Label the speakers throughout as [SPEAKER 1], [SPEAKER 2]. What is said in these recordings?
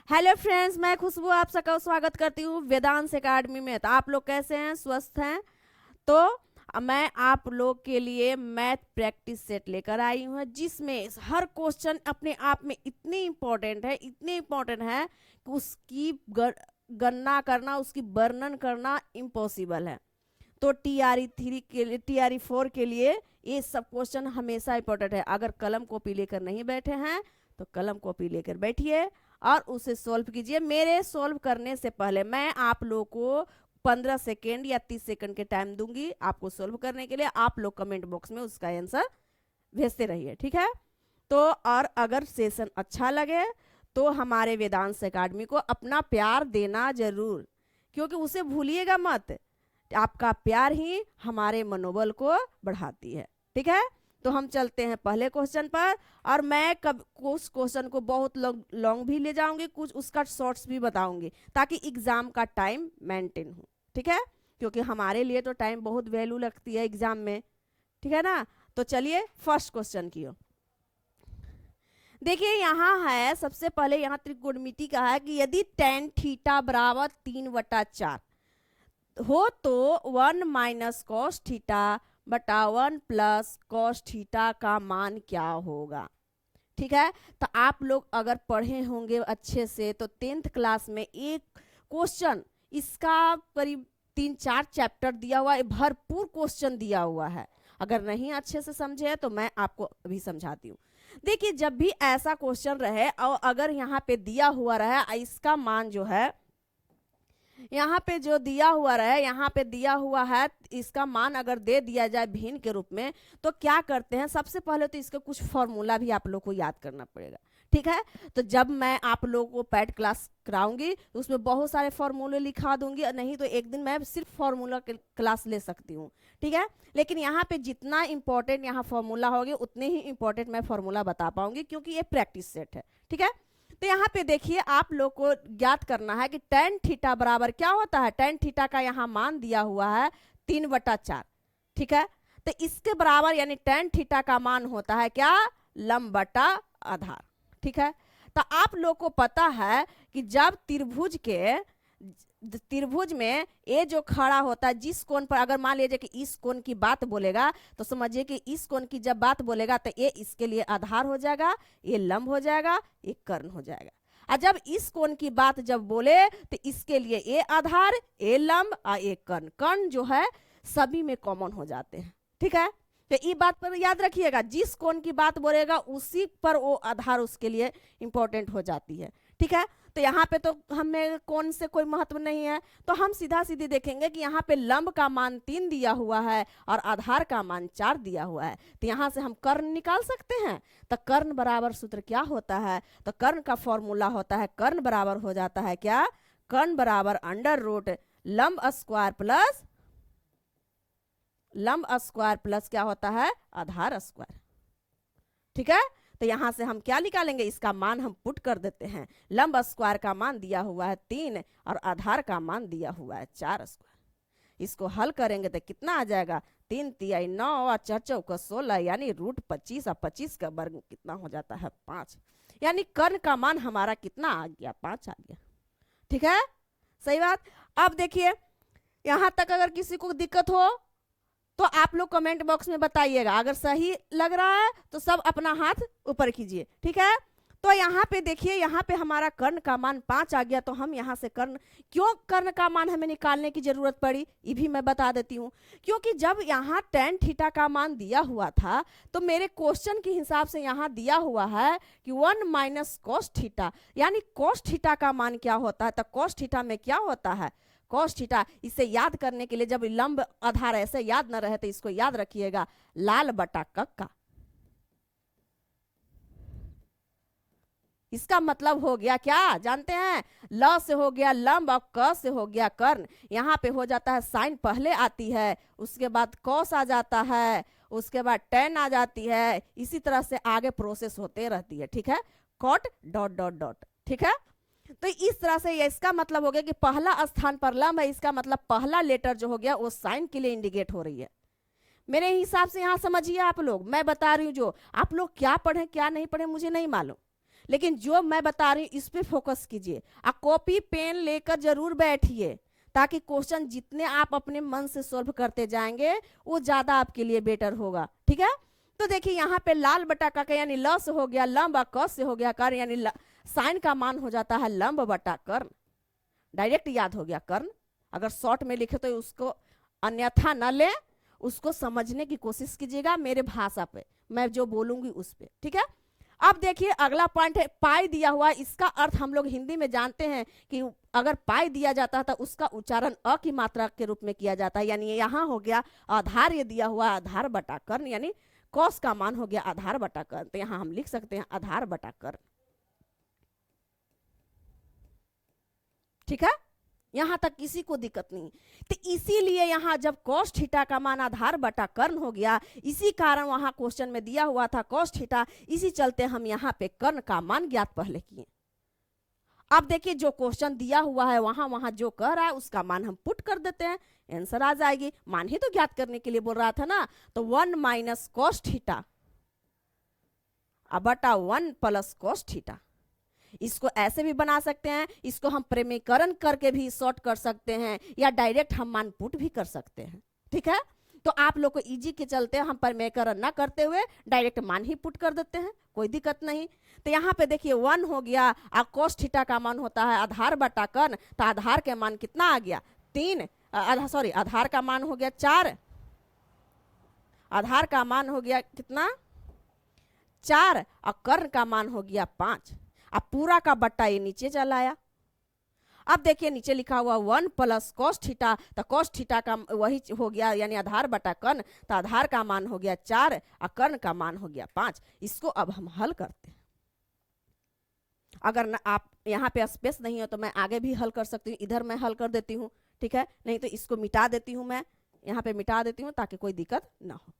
[SPEAKER 1] Hello friends, मैं खुशबू आप सबका स्वागत करती हूँ वेदांश एकेडमी में। तो आप लोग कैसे हैं? स्वस्थ हैं? तो मैं आप लोग के लिए मैथ प्रैक्टिस सेट लेकर आई हूँ, जिसमें हर क्वेश्चन अपने आप में इतनी इम्पोर्टेंट है कि उसकी गणना करना, उसकी वर्णन करना इम्पॉसिबल है। तो TRE 3 के लिए, TRE 4 के लिए ये सब क्वेश्चन हमेशा इंपॉर्टेंट है। अगर कलम कॉपी लेकर नहीं बैठे हैं तो कलम कॉपी लेकर बैठिए और उसे सॉल्व कीजिए। मेरे सॉल्व करने से पहले मैं आप लोग को 15 सेकेंड या 30 सेकेंड के टाइम दूंगी आपको सॉल्व करने के लिए। आप लोग कमेंट बॉक्स में उसका आंसर भेजते रहिए, ठीक है? तो और अगर सेशन अच्छा लगे तो हमारे वेदांश एकेडमी को अपना प्यार देना जरूर, क्योंकि उसे भूलिएगा मत। आपका प्यार ही हमारे मनोबल को बढ़ाती है, ठीक है? तो हम चलते हैं पहले क्वेश्चन पर। और मैं कुछ क्वेश्चन को बहुत लॉन्ग भी ले जाऊंगी, कुछ उसका शॉर्ट्स भी बताऊंगी, ताकि एग्जाम का टाइम मेंटेन हो, ठीक है? क्योंकि हमारे लिए तो टाइम बहुत वैल्यू लगती है एग्जाम में, ठीक है ना? तो चलिए फर्स्ट क्वेश्चन की ओर देखिए। यहाँ है, सबसे पहले यहाँ त्रिकोणमिति का है कि यदि tan थीटा बराबर 3/4 हो तो 1 माइनस कॉस थीटा बटा 1 प्लस कॉस थीटा का मान क्या होगा, ठीक है? तो आप लोग अगर पढ़े होंगे अच्छे से तो 10th क्लास में एक क्वेश्चन इसका करीब 3-4 चैप्टर दिया हुआ है, भरपूर क्वेश्चन दिया हुआ है। अगर नहीं अच्छे से समझे तो मैं आपको अभी समझाती हूँ। देखिए, जब भी ऐसा क्वेश्चन रहे और अगर यहाँ पे दिया हुआ रहे इसका मान जो है, यहाँ पे जो दिया हुआ रहे, यहाँ पे दिया हुआ है इसका मान अगर दे दिया जाए भिन्न के रूप में, तो क्या करते हैं? सबसे पहले तो इसका कुछ फॉर्मूला भी आप लोग को याद करना पड़ेगा, ठीक है? तो जब मैं आप लोगों को पैड क्लास कराऊंगी उसमें बहुत सारे फॉर्मूले लिखा दूंगी, नहीं तो एक दिन मैं सिर्फ फॉर्मूला क्लास ले सकती हूँ, ठीक है? लेकिन यहाँ पे जितना इंपॉर्टेंट यहाँ फॉर्मूला होगी उतने ही इंपॉर्टेंट मैं फॉर्मूला बता पाऊंगी, क्योंकि ये प्रैक्टिस सेट है, ठीक है? तो यहाँ पे देखिए, आप लोग को ज्ञात करना है कि tan थीटा बराबर क्या होता है। tan थीटा का यहाँ मान दिया हुआ है 3/4, ठीक है? तो इसके बराबर यानी tan थीटा का मान होता है क्या? लंब बटा आधार, ठीक है? तो आप लोग को पता है कि जब त्रिभुज में ये जो खड़ा होता है जिस कोण पर, अगर मान लीजिए कि इस कोण की बात बोलेगा तो समझिए कि इस कोण की जब बात बोलेगा तो ये इसके लिए आधार हो जाएगा, ये लंब हो जाएगा, ये कर्ण हो जाएगा। और जब इस कोण की बात जब बोले तो इसके लिए ये आधार, ये लंब और ये कर्ण। कर्ण जो है सभी में कॉमन हो जाते हैं, ठीक है? तो ये बात पर याद रखिएगा, जिस कोण की बात बोलेगा उसी पर वो आधार उसके लिए इंपॉर्टेंट हो जाती है, ठीक है? तो यहाँ पे तो हमें कोण से कोई महत्व नहीं है, तो हम सीधा सीधी देखेंगे कि यहाँ पे लंब का मान 3 दिया हुआ है और आधार का मान 4 दिया हुआ है। तो यहाँ से हम कर्ण निकाल सकते हैं। तो कर्ण बराबर सूत्र क्या होता है? तो कर्ण का फॉर्मूला होता है, कर्ण बराबर हो जाता है क्या? कर्ण बराबर अंडर रूट लंब स्क्वायर प्लस क्या होता है? आधार स्क्वायर, ठीक है? तो यहां से हम क्या निकालेंगे? इसका मान हम पुट कर देते हैं। लंब स्क्वायर का मान दिया हुआ है 3 और आधार का मान दिया हुआ है 4 स्क्वायर। इसको हल करेंगे तो कितना आ जाएगा? 3 तिहाई 9 और 4 चौका 16, यानी रूट 25 और 25 का वर्ग कितना हो जाता है? 5। यानी कर्ण का मान हमारा कितना आ गया? 5 आ गया, ठीक है? सही बात। अब देखिए, यहां तक अगर किसी को दिक्कत हो तो आप लोग कमेंट बॉक्स में बताइएगा। अगर सही लग रहा है तो सब अपना हाथ ऊपर कीजिए, ठीक है? तो यहाँ पे देखिए, यहाँ पे हमारा कर्ण का मान 5 आ गया। तो हम यहाँ से क्यों कर्ण का मान हमें निकालने की जरूरत पड़ी, ये भी मैं बता देती हूँ। क्योंकि जब यहाँ tan थीटा का मान दिया हुआ था तो मेरे क्वेश्चन के हिसाब से यहाँ दिया हुआ है कि 1 माइनस कॉस थीटा, यानी कॉस थीटा का मान क्या होता है? तो कॉस थीटा में क्या होता है? Cos theta. इसे याद करने के लिए, जब लंब आधार ऐसे याद न रहे तो इसको याद रखिएगा, लाल बटा कक्का। इसका मतलब हो गया क्या जानते हैं? ल से हो गया लंब और क से हो गया कर्ण। यहाँ पे हो जाता है साइन पहले आती है, उसके बाद कॉस आ जाता है, उसके बाद टेन आ जाती है, इसी तरह से आगे प्रोसेस होते रहती है, ठीक है? कॉट डॉट डॉट डॉट, ठीक है? तो इस तरह से इसका मतलब हो गया कि पहला स्थान पर लंब है, इसका मतलब पहला लेटर जो हो गया वो साइन के लिए इंडिकेट हो रही है। मेरे हिसाब से यहाँ समझिए आप लोग, मैं बता रही हूँ, जो आप लोग क्या पढ़े क्या नहीं पढ़े मुझे नहीं मालूम, लेकिन जो मैं बता रही हूँ इस पे फोकस कीजिए, और कॉपी पेन लेकर जरूर बैठिए, ताकि क्वेश्चन जितने आप अपने मन से सॉल्व करते जाएंगे वो ज्यादा आपके लिए बेटर होगा। ठीक है, तो देखिए यहाँ पे लाल बटा का यानी ल से हो गया लंब, और क से हो गया कर्ण, यानी साइन का मान हो जाता है लंब बटा कर्ण। डायरेक्ट याद हो गया कर्ण। अगर शॉर्ट में लिखे तो उसको अन्यथा न ले, उसको समझने की कोशिश कीजिएगा मेरे भाषा पे, मैं जो बोलूंगी उस पे। ठीक है, अब देखिए अगला पॉइंट है पाई दिया हुआ। इसका अर्थ हम लोग हिंदी में जानते हैं कि अगर पाई दिया जाता है तो उसका उच्चारण अ की मात्रा के रूप में किया जाता है, यानी यहाँ हो गया आधार, ये दिया हुआ आधार बटा कर्ण, यानी कॉस का मान हो गया आधार बटा कर्ण, तो यहाँ हम लिख सकते हैं आधार बटा कर्ण। ठीक है, यहां तक किसी को दिक्कत नहीं। तो इसीलिए यहां जब cos थीटा का मान आधार बटा कर्ण हो गया, इसी कारण वहां क्वेश्चन में दिया हुआ था cos थीटा, इसी चलते हम यहां पे कर्ण का मान ज्ञात पहले किए। अब देखिए जो क्वेश्चन दिया हुआ है वहां वहां जो कह रहा है उसका मान हम पुट कर देते हैं, आंसर आ जाएगी। मान ही तो ज्ञात करने के लिए बोल रहा था ना, तो 1 माइनस cos थीटा बटा 1 प्लस cos थीटा। इसको ऐसे भी बना सकते हैं, इसको हम प्रमेयकरण करके भी शॉर्ट कर सकते हैं, या डायरेक्ट हम मान पुट भी कर सकते हैं। ठीक है, तो आप लोग को इजी के चलते हम प्रमेयकरण ना करते हुए डायरेक्ट मान ही पुट कर देते हैं, कोई दिक्कत नहीं। तो यहाँ पे देखिए 1 हो गया, और cos थीटा का मान होता है आधार बटा कर्ण, तो आधार के मान कितना आ गया 3, आधार का मान हो गया 4, आधार का मान हो गया कितना 4, और कर्ण का मान हो गया 5। अब पूरा का बट्टा ये नीचे चला आया। अब देखिए नीचे लिखा हुआ 1 प्लस cos थीटा, तो cos थीटा का वही हो गया यानी आधार बटा कर्ण, तो आधार का मान हो गया 4 और कर्ण का मान हो गया 5। इसको अब हम हल करते हैं। अगर न आप यहाँ पे स्पेस नहीं हो तो मैं आगे भी हल कर सकती हूँ, इधर मैं हल कर देती हूँ। ठीक है, नहीं तो इसको मिटा देती हूँ, मैं यहाँ पे मिटा देती हूँ ताकि कोई दिक्कत ना हो।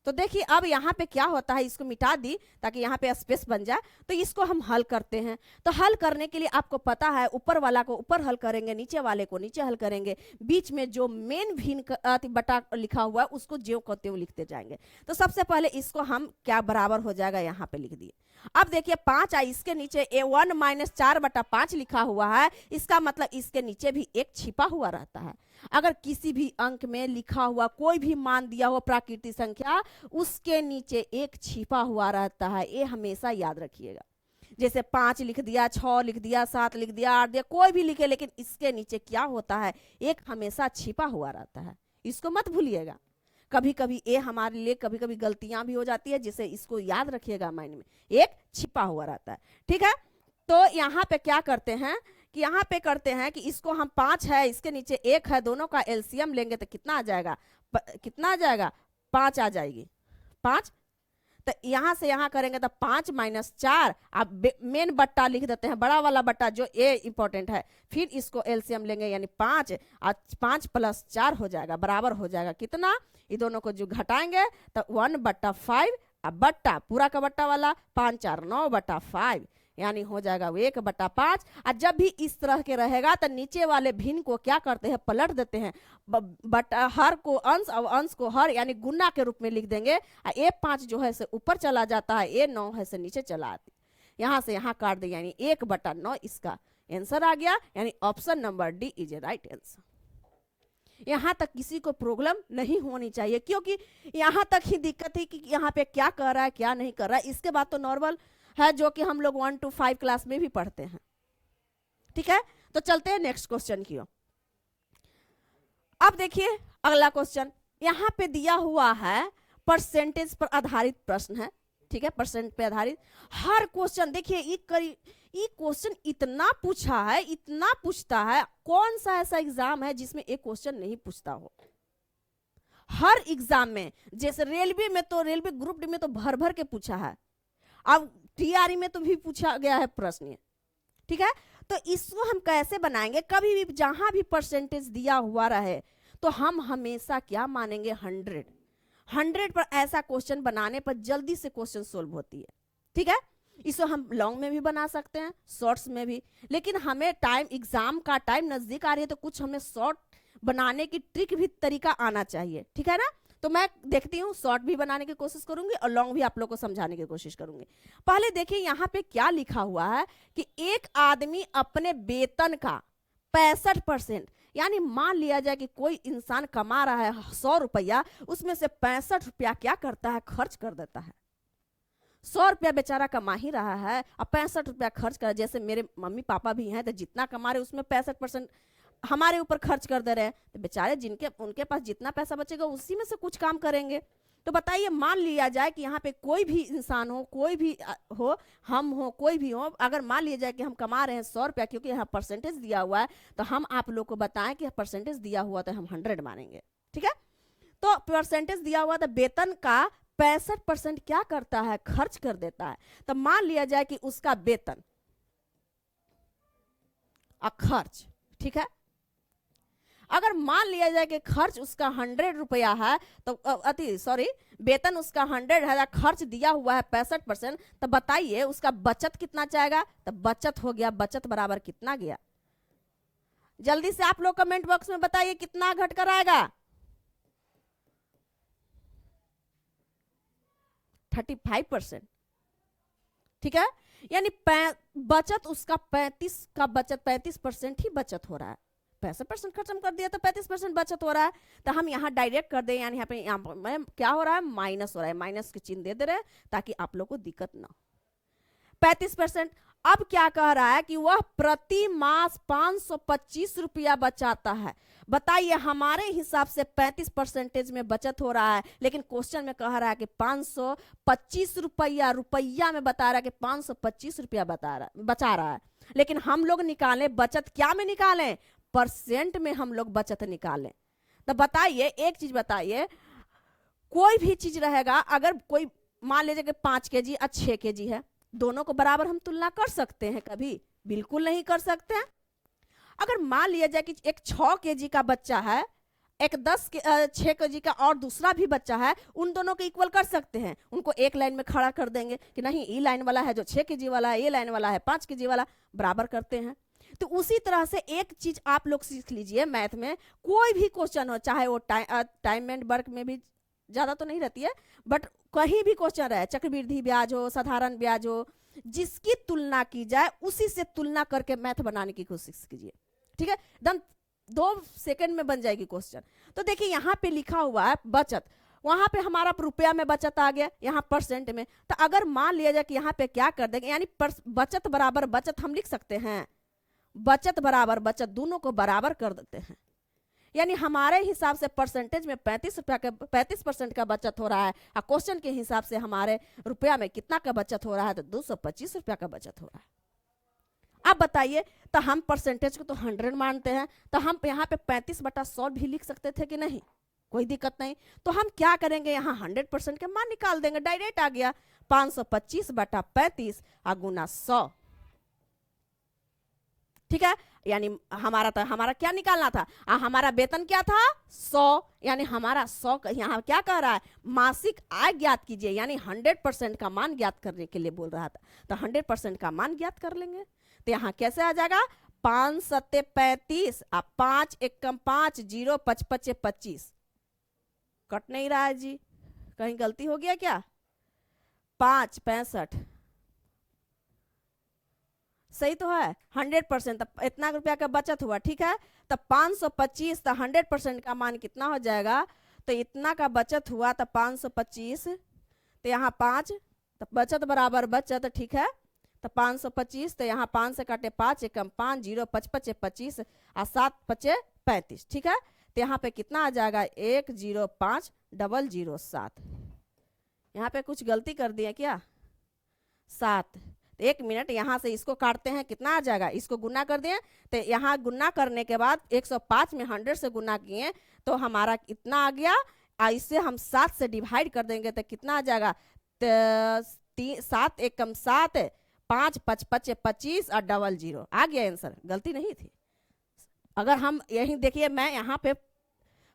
[SPEAKER 1] तो देखिए अब यहाँ पे क्या होता है, इसको मिटा दी ताकि यहाँ पे स्पेस बन जाए। तो इसको हम हल करते हैं। तो हल करने के लिए आपको पता है ऊपर वाला को ऊपर हल करेंगे, नीचे वाले को नीचे हल करेंगे, बीच में जो मेन भिन्न बटा लिखा हुआ है उसको ज्यों को त्यों लिखते जाएंगे। तो सबसे पहले इसको हम क्या बराबर हो जाएगा यहाँ पे लिख दिए। अब देखिए 5 आई, इसके नीचे A1 माइनस 4 बटा 5 लिखा हुआ है, इसका मतलब इसके नीचे भी एक छिपा हुआ रहता है। अगर किसी भी अंक में लिखा हुआ कोई भी मान दिया हो प्राकृतिक संख्या, उसके नीचे एक छिपा हुआ रहता है, ये हमेशा याद रखिएगा। जैसे 5 लिख दिया, 6 लिख दिया, 7 लिख दिया, 8 दिया, कोई भी लिखे, लेकिन इसके नीचे क्या होता है, एक हमेशा छिपा हुआ रहता है, इसको मत भूलिएगा। कभी कभी ये हमारे लिए कभी कभी गलतियां भी हो जाती है, जिसे इसको याद रखिएगा, माइंड में एक छिपा हुआ रहता है। ठीक है, तो यहाँ पे क्या करते हैं कि यहाँ पे करते हैं कि इसको हम 5 है, इसके नीचे 1 है, दोनों का एलसीएम लेंगे तो कितना आ जाएगा, कितना आ जाएगा 5 आ जाएगी 5। तो यहाँ से यहाँ करेंगे तो 5 माइनस 4, अब मेन बट्टा लिख देते हैं, बड़ा वाला बट्टा जो ए इंपॉर्टेंट है, फिर इसको एलसीएम लेंगे यानी 5 और 5 प्लस 4 हो जाएगा, बराबर हो जाएगा कितना, ये दोनों को जो घटाएंगे तो 1/5, अब बट्टा पूरा का बट्टा वाला 5 4 9/5, यानी हो जाएगा 1/5। और जब भी इस तरह के रहेगा तो नीचे वाले भिन्न को क्या करते हैं, पलट देते हैं, बटा हर को अंश और अंश को हर यानी गुना के रूप में लिख देंगे। और A5 जो है से ऊपर चला जाता है, A9 है से नीचे चला आती, यहाँ से यहाँ काट दे, यानी 1/9 इसका आंसर आ गया, यानी option number D is a right answer. यहाँ तक किसी को प्रॉब्लम नहीं होनी चाहिए, क्योंकि यहाँ तक ही दिक्कत है कि यहाँ पे क्या कर रहा है क्या नहीं कर रहा है। इसके बाद तो नॉर्मल है जो कि हम लोग 1 to 5 क्लास में भी पढ़ते हैं। ठीक है, तो चलते हैं नेक्स्ट क्वेश्चन की ओर। अब देखिए अगला क्वेश्चन यहाँ पे दिया हुआ है, परसेंटेज पर आधारित प्रश्न है। ठीक है, परसेंट पे आधारित हर क्वेश्चन देखिए ये क्वेश्चन इतना पूछा है, इतना पूछता है, कौन सा ऐसा एग्जाम है जिसमें एक क्वेश्चन नहीं पूछता हो। हर एग्जाम में, जैसे रेलवे में तो रेलवे ग्रुप डी में तो भर भर के पूछा है, अब टीआरई में तो भी पूछा गया है प्रश्न ये। ठीक है, तो इसको हम कैसे बनाएंगे, कभी भी जहां भी परसेंटेज दिया हुआ रहे तो हम हमेशा क्या मानेंगे 100 पर ऐसा क्वेश्चन बनाने पर जल्दी से क्वेश्चन सोल्व होती है। ठीक है, इसे हम लॉन्ग में भी बना सकते हैं, शॉर्ट्स में भी, लेकिन हमें टाइम, एग्जाम का टाइम नजदीक आ रही है तो कुछ हमें शॉर्ट बनाने की ट्रिक भी, तरीका आना चाहिए, ठीक है ना। तो मैं देखती हूँ शॉर्ट भी बनाने की कोशिश करूंगी और लॉन्ग भी आप लोग को समझाने की कोशिश करूंगी। पहले देखिए यहाँ पे क्या लिखा हुआ है कि एक आदमी अपने वेतन का 65%, यानी मान लिया जाए कि कोई इंसान कमा रहा है 100 रुपया, उसमें से 65 रुपया क्या करता है, खर्च कर देता है। 100 रुपया बेचारा कमा ही रहा है और 65 रुपया खर्च कर, जैसे मेरे मम्मी पापा भी हैं तो जितना कमा रहे उसमें 65% हमारे ऊपर खर्च कर दे रहे हैं, तो बेचारे जिनके उनके पास जितना पैसा बचेगा उसी में से कुछ काम करेंगे। तो बताइए, मान लिया जाए कि यहाँ पे कोई भी इंसान हो, कोई भी हो, हम हो, कोई भी हो, अगर मान लिया जाए कि हम कमा रहे हैं 100 रुपया, क्योंकि यहाँ परसेंटेज दिया हुआ है तो हम आप लोग को बताएं कि परसेंटेज दिया हुआ तो हम 100 मानेंगे, ठीक है। तो परसेंटेज दिया हुआ तो वेतन का 65% क्या करता है, खर्च कर देता है। तो मान लिया जाए कि उसका वेतन और खर्च, ठीक है, अगर मान लिया जाए कि खर्च उसका 100 रुपया है तो वेतन उसका 100 है, खर्च दिया हुआ है 65%, तो बताइए उसका बचत कितना जाएगा। तो बचत हो गया, बचत बराबर कितना गया, जल्दी से आप लोग कमेंट बॉक्स में बताइए कितना घट कर आएगा। 35%, ठीक है, यानी बचत उसका 35% ही बचत हो रहा है। 65% खत्म कर दिया तो 35% बचत हो रहा है। तो हम यहाँ डायरेक्ट कर दें, यानी यहाँ पे क्या हो रहा है, माइनस हो रहा है, माइनस के चिन्ह दे दे रहे हैं ताकि आप लोग को दिक्कत ना हो। 35%। अब क्या कह रहा है कि वह प्रति मास 525 रुपया बचाता है। बताइए, हमारे हिसाब से 35% में बचत हो रहा है, लेकिन क्वेश्चन में कह रहा है कि 525 रुपया, रुपया में बता रहा है कि 525 रुपया बचा रहा है। लेकिन हम लोग निकालें बचत, क्या में निकालें, परसेंट में हम लोग बचत निकालें। तो बताइए, एक चीज बताइए, कोई भी चीज रहेगा, अगर कोई मान लीजिए कि 5 केजी और 6 केजी है, दोनों को बराबर हम तुलना कर सकते हैं कभी? बिल्कुल नहीं कर सकते हैं। अगर मान लिया जाए कि एक 6 केजी का बच्चा है, एक 6 केजी का और दूसरा भी बच्चा है, उन दोनों को इक्वल कर सकते हैं। उनको एक लाइन में खड़ा कर देंगे कि नहीं, ये लाइन वाला है जो 6 केजी वाला है, ये लाइन वाला है 5 केजी वाला, बराबर करते हैं। तो उसी तरह से एक चीज आप लोग सीख लीजिए, मैथ में कोई भी क्वेश्चन हो, चाहे वो टाइम एंड वर्क में भी ज्यादा तो नहीं रहती है, बट कहीं भी क्वेश्चन रहे, चक्रवृद्धि ब्याज हो, साधारण ब्याज हो, जिसकी तुलना की जाए उसी से तुलना करके मैथ बनाने की कोशिश कीजिए, ठीक है। एकदम 2 सेकंड में बन जाएगी क्वेश्चन। तो देखिए, यहाँ पे लिखा हुआ है बचत, वहां पे हमारा रुपया में बचत आ गया, यहाँ परसेंट में। तो अगर मान लिया जाए कि यहाँ पे क्या कर देंगे, यानी बचत बराबर बचत हम लिख सकते हैं, बचत बराबर बचत, दोनों को बराबर कर देते हैं। यानी हमारे हिसाब से परसेंटेज में 35% का बचत हो रहा है, और क्वेश्चन के हिसाब से हमारे रुपया में कितना का बचत हो रहा है, तो 225 रुपया का बचत हो रहा है। अब बताइए, तो हम परसेंटेज को तो 100 मानते हैं, तो हम यहाँ पे 35/100 भी लिख सकते थे कि नहीं, कोई दिक्कत नहीं। तो हम क्या करेंगे, यहाँ 100% के मान निकाल देंगे, डायरेक्ट आ गया 525/35 गुना 100, ठीक है। यानी हमारा क्या निकालना था, हमारा वेतन क्या था 100, यानी हमारा 100 यहाँ क्या कह रहा है, मासिक आय ज्ञात कीजिए, यानी 100% का मान ज्ञात करने के लिए बोल रहा था। तो 100% का मान ज्ञात कर लेंगे। तो यहाँ कैसे आ जाएगा, 5 सत्ते 35, 5 एकम 5, 0 5 5 25, कट नहीं रहा है जी, कहीं गलती हो गया क्या, 5 65 सही तो है, 100%, इतना रुपया का बचत हुआ, ठीक है। तो 525, तो 100% का मान कितना हो जाएगा, तो इतना का बचत हुआ, तो 525, तो यहाँ 5, तो बचत बराबर बचत, ठीक है। तो 525, तो यहाँ 5 से काटे 5 एकम 5, 0 5 5 25 और 7 5 35, ठीक है। तो यहाँ पे कितना आ जाएगा, 105,007। यहाँ पे कुछ गलती कर दिए क्या, 7। 1 मिनट, यहाँ से इसको काटते हैं, कितना आ जाएगा, इसको गुना कर दिए, तो यहाँ गुना करने के बाद 105 में 100 से गुना किए तो हमारा इतना आ गया। इसे हम 7 से डिवाइड कर देंगे तो कितना आ जाएगा, 7 एकम 7, 5 5 5 25 और 00 आ गया आंसर, गलती नहीं थी। अगर हम यही देखिए, मैं यहाँ पे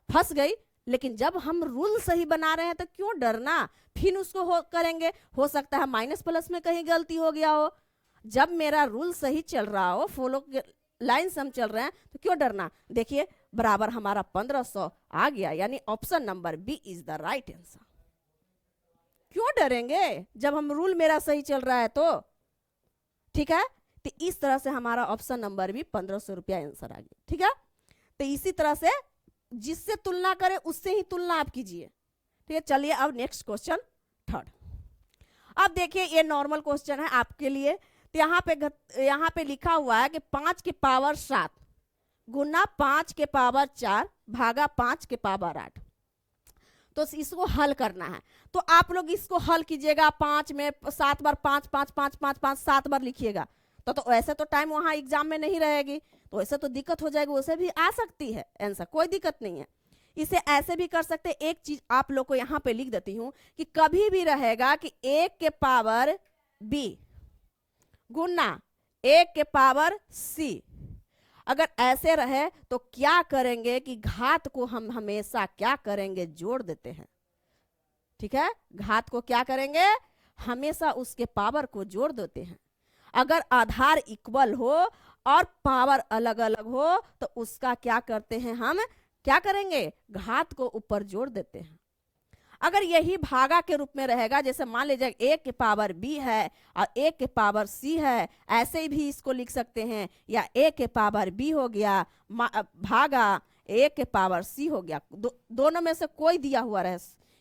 [SPEAKER 1] फंस गई, लेकिन जब हम रूल सही बना रहे हैं तो क्यों डरना, फिर उसको करेंगे, हो सकता है माइनस प्लस में कहीं गलती हो गया हो। जब मेरा रूल सही चल रहा हो, फॉलो लाइन से हम चल रहे हैं, तो क्यों डरना। देखिए बराबर हमारा 1500 आ गया, यानी option number B is the right answer. क्यों डरेंगे जब हम रूल मेरा सही चल रहा है तो, ठीक है। तो इस तरह से हमारा ऑप्शन नंबर भी 1500 रुपया आंसर आ गया, ठीक है। तो इसी तरह से जिससे तुलना करें उससे ही तुलना आप कीजिए, ठीक है। चलिए अब नेक्स्ट क्वेश्चन थर्ड। अब देखिए ये नॉर्मल क्वेश्चन है आपके लिए। तो यहाँ पे लिखा हुआ है कि 5 की पावर 7 गुना 5 के पावर 4 भागा 5 के पावर 8। तो इसको हल करना है। तो आप लोग इसको हल कीजिएगा, 5 में 7 बार 5 5 5 5 5 7 बार लिखिएगा। तो ऐसे तो टाइम वहां एग्जाम में नहीं रहेगी, तो ऐसे तो दिक्कत हो जाएगी। वैसे भी आ सकती है आंसर, कोई दिक्कत नहीं है। इसे ऐसे भी कर सकते। एक चीज आप लोग को यहाँ पे लिख देती हूँ कि कभी भी रहेगा कि 1 के पावर b गुना 1 के पावर c, अगर ऐसे रहे तो क्या करेंगे कि घात को हम हमेशा क्या करेंगे, जोड़ देते हैं, ठीक है। घात को क्या करेंगे, हमेशा उसके पावर को जोड़ देते हैं। अगर आधार इक्वल हो और पावर अलग अलग हो तो उसका क्या करते हैं, हम क्या करेंगे, घात को ऊपर जोड़ देते हैं। अगर यही भागा के रूप में रहेगा, जैसे मान लीजिए 1 के पावर b है और 1 के पावर c है, ऐसे भी इसको लिख सकते हैं, या 1 के पावर b हो गया भागा 1 के पावर c हो गया। दोनों में से कोई दिया हुआ रहे,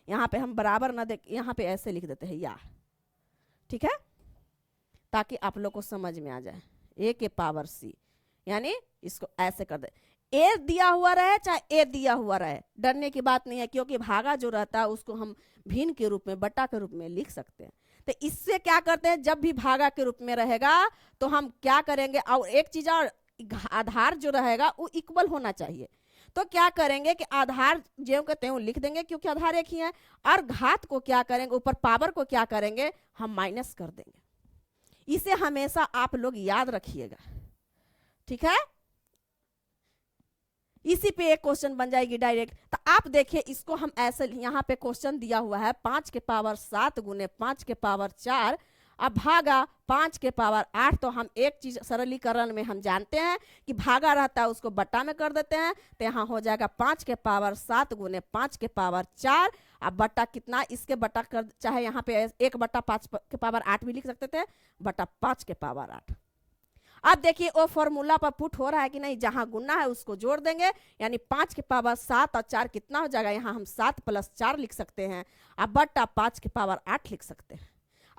[SPEAKER 1] यहाँ पे हम बराबर ना देख, यहाँ पे ऐसे लिख देते हैं या, ठीक है, ताकि आप लोग को समझ में आ जाए। 1 के पावर c, यानी इसको ऐसे कर दे, ए दिया हुआ रहे चाहे ए दिया हुआ रहे, डरने की बात नहीं है, क्योंकि भागा जो रहता है उसको हम भिन्न के रूप में, बटा के रूप में लिख सकते हैं। तो इससे क्या करते हैं, जब भी भागा के रूप में रहेगा तो हम क्या करेंगे, और एक चीज और, आधार जो रहेगा वो इक्वल होना चाहिए। तो क्या करेंगे कि आधार ज्यों के त्यों लिख देंगे, क्योंकि आधार एक ही है, और घात को क्या करेंगे, ऊपर पावर को क्या करेंगे, हम माइनस कर देंगे। इसे हमेशा आप लोग याद रखिएगा, ठीक है। इसी पे एक क्वेश्चन बन जाएगी डायरेक्ट। तो आप देखिए इसको हम ऐसे, यहाँ पे क्वेश्चन दिया हुआ है 5 के पावर 7 गुने 5 के पावर 4 अब भागा 5 के पावर 8। तो हम एक चीज सरलीकरण में हम जानते हैं कि भागा रहता है उसको बट्टा में कर देते हैं, तो यहाँ हो जाएगा 5 के पावर 7 गुने 5 के पावर 4 अब बट्टा कितना, इसके बट्टा कर, चाहे यहाँ पे 1 बट्टा 5 के पावर 8 भी लिख सकते थे, बट्टा 5 के पावर 8। अब देखिए वो फॉर्मूला पर पुट हो रहा है कि नहीं, जहां गुना है उसको जोड़ देंगे, यानी 5 के पावर 7 और 4 कितना हो जाएगा, यहाँ हम 7 प्लस 4 लिख सकते हैं, अब बट्टा 5 के पावर 8 लिख सकते हैं।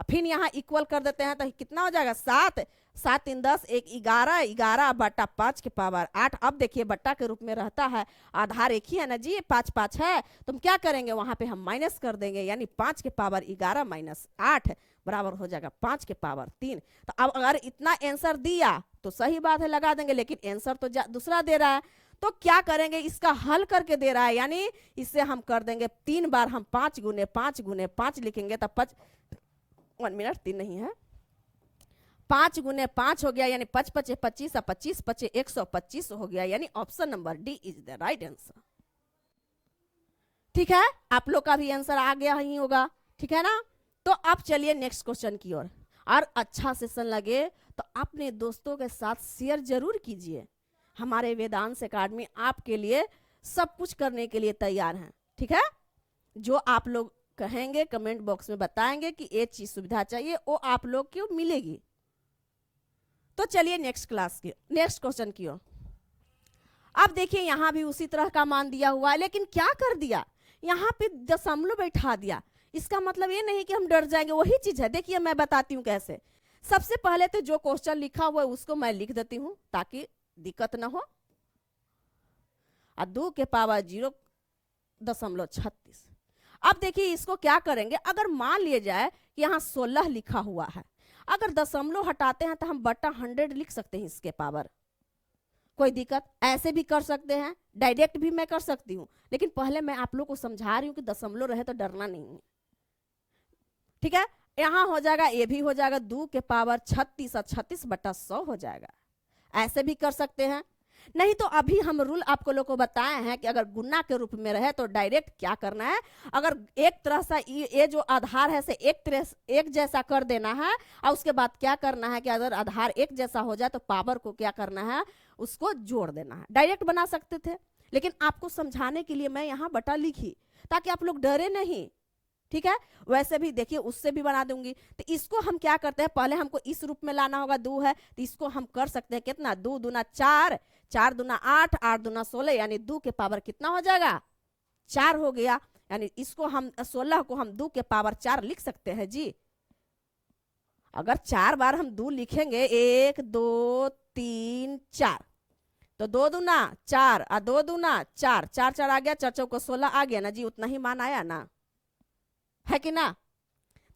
[SPEAKER 1] फिर यहाँ इक्वल कर देते हैं तो कितना हो जाएगा, 7 7 3 10 1 11 11 बट्टा 5 के पावर 8। अब देखिए बट्टा के रूप में रहता है, आधार एक ही है ना जी, 5 5 है, तो हम क्या करेंगे, वहां पे हम माइनस कर देंगे, यानी 5 के पावर 11 माइनस 8 बराबर हो जाएगा 5 के पावर 3। तो अब अगर इतना आंसर दिया तो सही बात है, लगा देंगे, लेकिन आंसर तो दूसरा दे रहा है, तो क्या करेंगे, इसका हल करके दे रहा है, यानी इससे हम कर देंगे 3 बार हम 5 गुने 5 गुने 5 लिखेंगे, तब 1 मिनट 3 नहीं है, 5 गुने 5 हो गया, यानी 5 5 25 और 25 5 125 हो गया, यानी option number D is the right answer. ठीक है, आप लोग का भी आंसर आ गया ही होगा, ठीक है ना। तो अब चलिए नेक्स्ट क्वेश्चन की ओर। और अच्छा सेशन लगे तो अपने दोस्तों के साथ शेयर जरूर कीजिए। हमारे वेदांश एकेडमी आपके लिए सब कुछ करने के लिए तैयार है, ठीक है। जो आप लोग कहेंगे कमेंट बॉक्स में बताएंगे कि ये चीज सुविधा चाहिए, वो आप लोग को मिलेगी। तो चलिए नेक्स्ट क्लास की नेक्स्ट क्वेश्चन की ओर। अब देखिए यहां भी उसी तरह का मान दिया हुआ है, लेकिन क्या कर दिया, यहाँ पे दशमलव बैठा दिया। इसका मतलब ये नहीं कि हम डर जाएंगे, वही चीज है। देखिए मैं बताती हूँ कैसे। सबसे पहले तो जो क्वेश्चन लिखा हुआ है उसको मैं लिख देती हूँ ताकि दिक्कत ना हो। 2 के पावर 0.36। अब देखिए इसको क्या करेंगे, अगर मान लिया जाए कि यहाँ 16 लिखा हुआ है, अगर दशमलव हटाते हैं तो हम बटा 100 लिख सकते हैं इसके पावर, कोई दिक्कत। ऐसे भी कर सकते हैं, डायरेक्ट भी मैं कर सकती हूँ, लेकिन पहले मैं आप लोग को समझा रही हूँ कि दशमलव रहे तो डरना नहीं है, ठीक है। यहाँ हो जाएगा, ये भी हो जाएगा 2 के पावर 36 और 36 बटा 100 हो जाएगा। ऐसे भी कर सकते हैं, नहीं तो अभी हम रूल आपको लोग को बताए हैं कि अगर गुना के रूप में रहे तो डायरेक्ट क्या करना है, अगर एक तरह से ये जो आधार है से एक जैसा कर देना है, और उसके बाद क्या करना है कि अगर आधार एक जैसा हो जाए तो पावर को क्या करना है, उसको जोड़ देना है। डायरेक्ट बना सकते थे, लेकिन आपको समझाने के लिए मैं यहाँ बटा लिखी ताकि आप लोग डरे नहीं, ठीक है। वैसे भी देखिए उससे भी बना दूंगी। तो इसको हम क्या करते हैं, पहले हमको इस रूप में लाना होगा, 2 है तो इसको हम कर सकते हैं कितना, 2 दूना 4, 4 दूना 8, 8 दूना 16, यानी 2 के पावर कितना हो जाएगा, 4 हो गया। यानी इसको हम 16 को हम 2 के पावर 4 लिख सकते हैं जी। अगर 4 बार हम 2 लिखेंगे, 1 2 3 4, तो 2 दूना 4 और 2 दूना 4, 4 4 आ गया, 4 चौको 16 आ गया ना जी, उतना ही मान आया ना, है कि ना।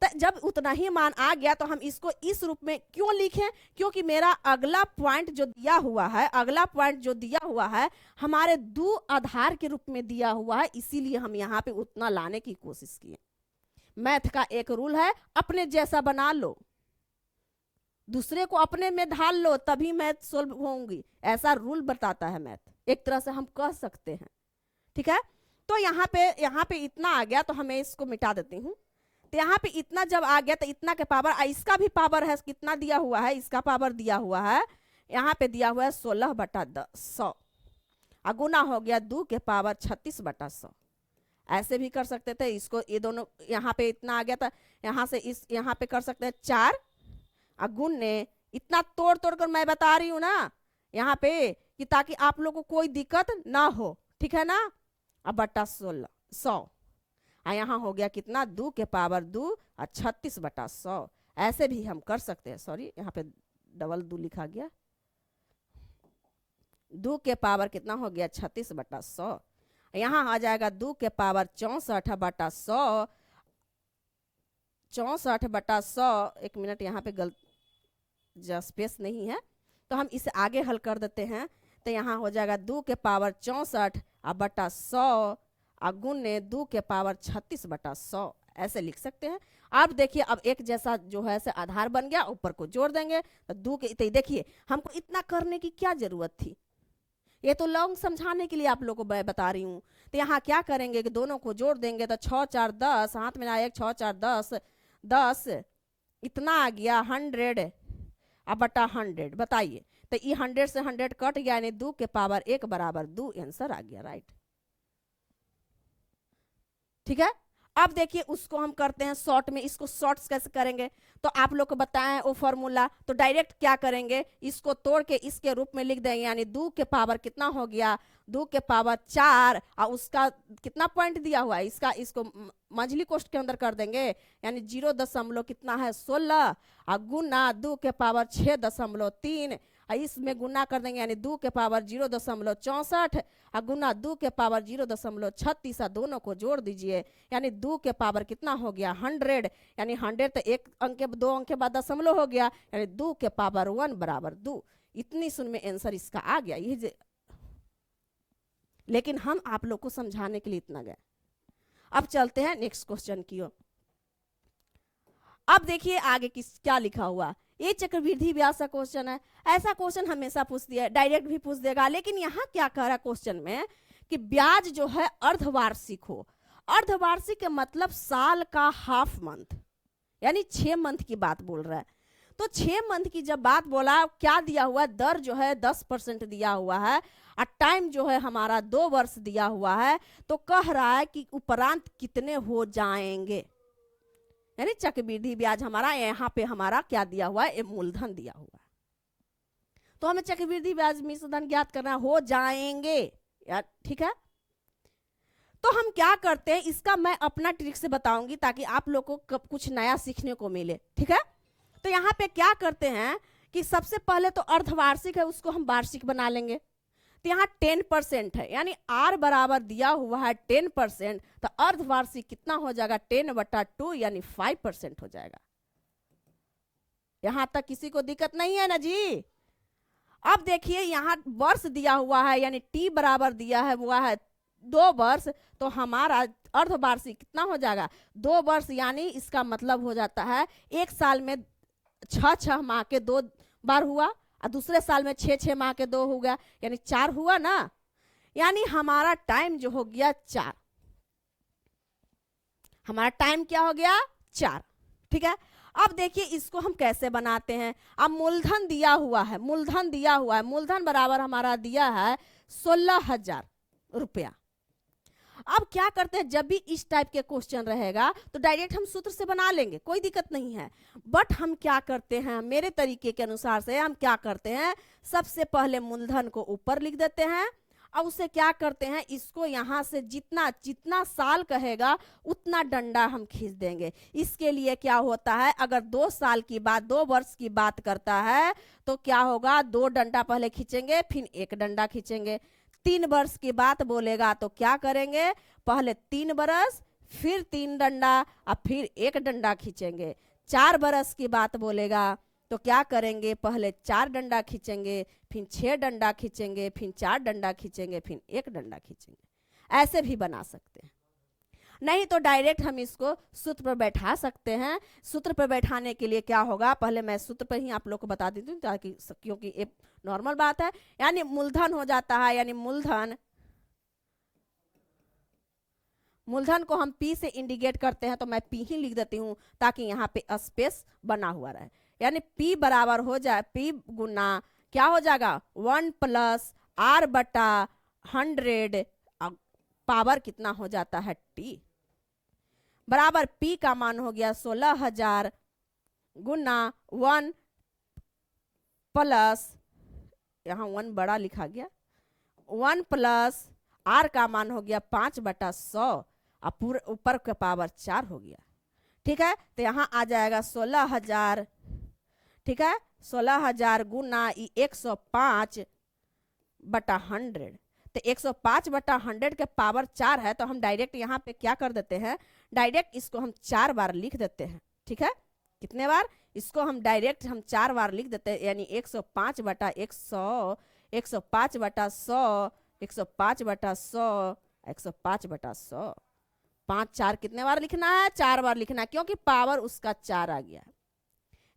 [SPEAKER 1] तो जब उतना ही मान आ गया तो हम इसको इस रूप में क्यों लिखें, क्योंकि मेरा अगला पॉइंट जो दिया हुआ है, अगला पॉइंट जो दिया हुआ है हमारे 2 आधार के रूप में दिया हुआ है, इसीलिए हम यहाँ पे उतना लाने की कोशिश किए। मैथ का एक रूल है, अपने जैसा बना लो, दूसरे को अपने में ढाल लो, तभी मैथ सोल्व होंगी, ऐसा रूल बताता है मैथ, एक तरह से हम कह सकते हैं, ठीक है। तो यहाँ पे इतना आ गया तो हमें इसको मिटा देती हूँ। तो यहाँ पे इतना जब आ गया तो इतना के पावर, इसका भी पावर है, कितना दिया हुआ है, इसका पावर दिया हुआ है, यहाँ पे दिया हुआ है 16/100, गुना हो गया 2 के पावर 36/100। ऐसे भी कर सकते थे इसको, ये दोनों यहाँ पे इतना आ गया था, यहाँ से इस यहाँ पे कर सकते हैं 4 गुण ने, इतना तोड़ तोड़ कर मैं बता रही हूँ ना यहाँ पे कि ताकि आप लोग को कोई दिक्कत ना हो, ठीक है ना। अब बटा 100, यहाँ हो गया कितना, 2 के पावर 2 और 36/100। ऐसे भी हम कर सकते हैं, सॉरी यहाँ पे डबल 2 लिखा गया, 2 के पावर कितना हो गया 36/100, यहाँ आ जाएगा 2 के पावर 64/100, 64/100। एक मिनट, यहाँ पे गलत स्पेस नहीं है तो हम इसे आगे हल कर देते हैं। तो यहाँ हो जाएगा 2 के पावर 64/100 गुने 2 के पावर 36/100, ऐसे लिख सकते हैं। अब देखिए, अब एक जैसा जो है से आधार बन गया, ऊपर को जोड़ देंगे तो 2 के, तो देखिए हमको इतना करने की क्या जरूरत थी, ये तो लॉन्ग समझाने के लिए आप लोगों को मैं बता रही हूँ। तो यहाँ क्या करेंगे कि दोनों को जोड़ देंगे, तो 6 4 10, हाथ में आया 6 4 10, 10 इतना आ गया 100 अब बटा 100। बताइए, तो ये 100 से 100 कट गया, यानी 2 के पावर 1 बराबर 2 आंसर आ गया, राइट, ठीक है। अब देखिए उसको हम करते हैं शॉर्ट में, इसको शॉर्ट्स कैसे करेंगे तो आप लोग को बताएं वो फॉर्मूला। तो डायरेक्ट क्या करेंगे, इसको तोड़ के इसके रूप में लिख देंगे, यानी 2 के पावर कितना हो गया, 2 के पावर 4 और उसका कितना पॉइंट दिया हुआ है, इसको मंझली कोष्ठ के अंदर कर देंगे, यानी 0 कितना है 16 और गुना 2 के पावर 6.3 और इसमें गुना कर देंगे, यानी 2 के पावर 0.64 और गुना 2 के पावर 0.36 और दोनों को जोड़ दीजिए, यानी 2 के पावर कितना हो गया 100, यानी 100 तो एक अंक के 2 अंक के बाद दशमलव हो गया, यानी 2 के पावर 1 बराबर 2। इतनी सुन में आंसर इसका आ गया, ये लेकिन हम आप लोग को समझाने के लिए इतना गए। अब चलते हैं नेक्स्ट क्वेश्चन की ओर। अब देखिए आगे क्या लिखा हुआ, ये चक्रवृद्धि ब्याज का क्वेश्चन है। ऐसा क्वेश्चन हमेशा पूछ दिया, डायरेक्ट भी पूछ देगा, लेकिन यहाँ क्या कह रहा है क्वेश्चन में कि ब्याज जो है अर्धवार्षिक हो। अर्धवार्षिक का मतलब साल का हाफ मंथ, यानी 6 मंथ की बात बोल रहा है। तो 6 मंथ की जब बात बोला, क्या दिया हुआ है, दर जो है 10% दिया हुआ है और टाइम जो है हमारा 2 वर्ष दिया हुआ है। तो कह रहा है कि उपरांत कितने हो जाएंगे, यानी चक्रवृद्धि ब्याज हमारा यहाँ पे हमारा क्या दिया हुआ है, मूलधन दिया हुआ है। तो हमें चक्रवृद्धि ब्याज मिश्रधन ज्ञात करना हो जाएंगे यार, ठीक है। तो हम क्या करते हैं, इसका मैं अपना ट्रिक से बताऊंगी ताकि आप लोगों को कुछ नया सीखने को मिले, ठीक है। तो यहाँ पे क्या करते हैं कि सबसे पहले तो अर्धवार्षिक है, उसको हम वार्षिक बना लेंगे। तो यहाँ 10% है, यानी R बराबर दिया हुआ है 10%, तो अर्धवार्षिक कितना हो जाएगा 10/2 यानी 5% हो जाएगा। यहां तक किसी को दिक्कत नहीं है ना जी। अब देखिए यहाँ वर्ष दिया हुआ है, यानी T बराबर दिया है हुआ है 2 वर्ष, तो हमारा अर्धवार्षिक कितना हो जाएगा 2 वर्ष, यानी इसका मतलब हो जाता है एक साल में 6 माह के 2 बार हुआ, और दूसरे साल में 6 माह के 2 हो गया, यानी 4 हुआ ना, यानी हमारा टाइम जो हो गया 4, हमारा टाइम क्या हो गया 4। ठीक है, अब देखिए इसको हम कैसे बनाते हैं। अब मूलधन दिया हुआ है, मूलधन दिया हुआ है, मूलधन बराबर हमारा दिया है 16,000 रुपया। अब क्या करते हैं, जब भी इस टाइप के क्वेश्चन रहेगा तो डायरेक्ट हम सूत्र से बना लेंगे, कोई दिक्कत नहीं है। बट हम क्या करते हैं, मेरे तरीके के अनुसार से हम क्या करते हैं, सबसे पहले मूलधन को ऊपर लिख देते हैं और उसे क्या करते हैं, इसको यहां से जितना जितना साल कहेगा उतना डंडा हम खींच देंगे। इसके लिए क्या होता है, अगर 2 साल की बात, 2 वर्ष की बात करता है तो क्या होगा, 2 डंडा पहले खींचेंगे फिर 1 डंडा खींचेंगे। 3 वर्ष की बात बोलेगा तो क्या करेंगे, पहले 3 बरस फिर 3 डंडा और फिर 1 डंडा खींचेंगे। 4 बरस की बात बोलेगा तो क्या करेंगे, पहले 4 डंडा खींचेंगे फिर 6 डंडा खींचेंगे फिर 4 डंडा खींचेंगे फिर 1 डंडा खींचेंगे। ऐसे भी बना सकते हैं, नहीं तो डायरेक्ट हम इसको सूत्र पर बैठा सकते हैं। सूत्र पर बैठाने के लिए क्या होगा, पहले मैं सूत्र पर ही आप लोग को बता देती हूँ ताकि, क्योंकि ये नॉर्मल बात है। यानी मूलधन हो जाता है, यानी मूलधन को हम पी से इंडिकेट करते हैं तो मैं पी ही लिख देती हूँ ताकि यहाँ पे स्पेस बना हुआ रहे। यानी पी बराबर हो जाए, पी गुना क्या हो जाएगा 1 प्लस आर बटा 100 पावर कितना हो जाता है टी, बराबर पी का मान हो गया 16,000 गुना 1 प्लस, यहाँ 1 बड़ा लिखा गया, 1 प्लस आर का मान हो गया 5/100 और पूरे ऊपर का पावर 4 हो गया। ठीक है, तो यहाँ आ जाएगा 16,000, ठीक है, 16,000 गुना 105/100, तो 105/100 के पावर 4 है, तो हम डायरेक्ट यहाँ पे क्या कर देते हैं, डायरेक्ट इसको हम 4 बार लिख देते हैं। ठीक है, कितने बार, इसको हम डायरेक्ट हम 4 बार लिख देते हैं, यानी 105/100, 105/100, 105/100, 105/100, 5 4 कितने बार लिखना है, 4 बार लिखना है, क्योंकि पावर उसका 4 आ गया।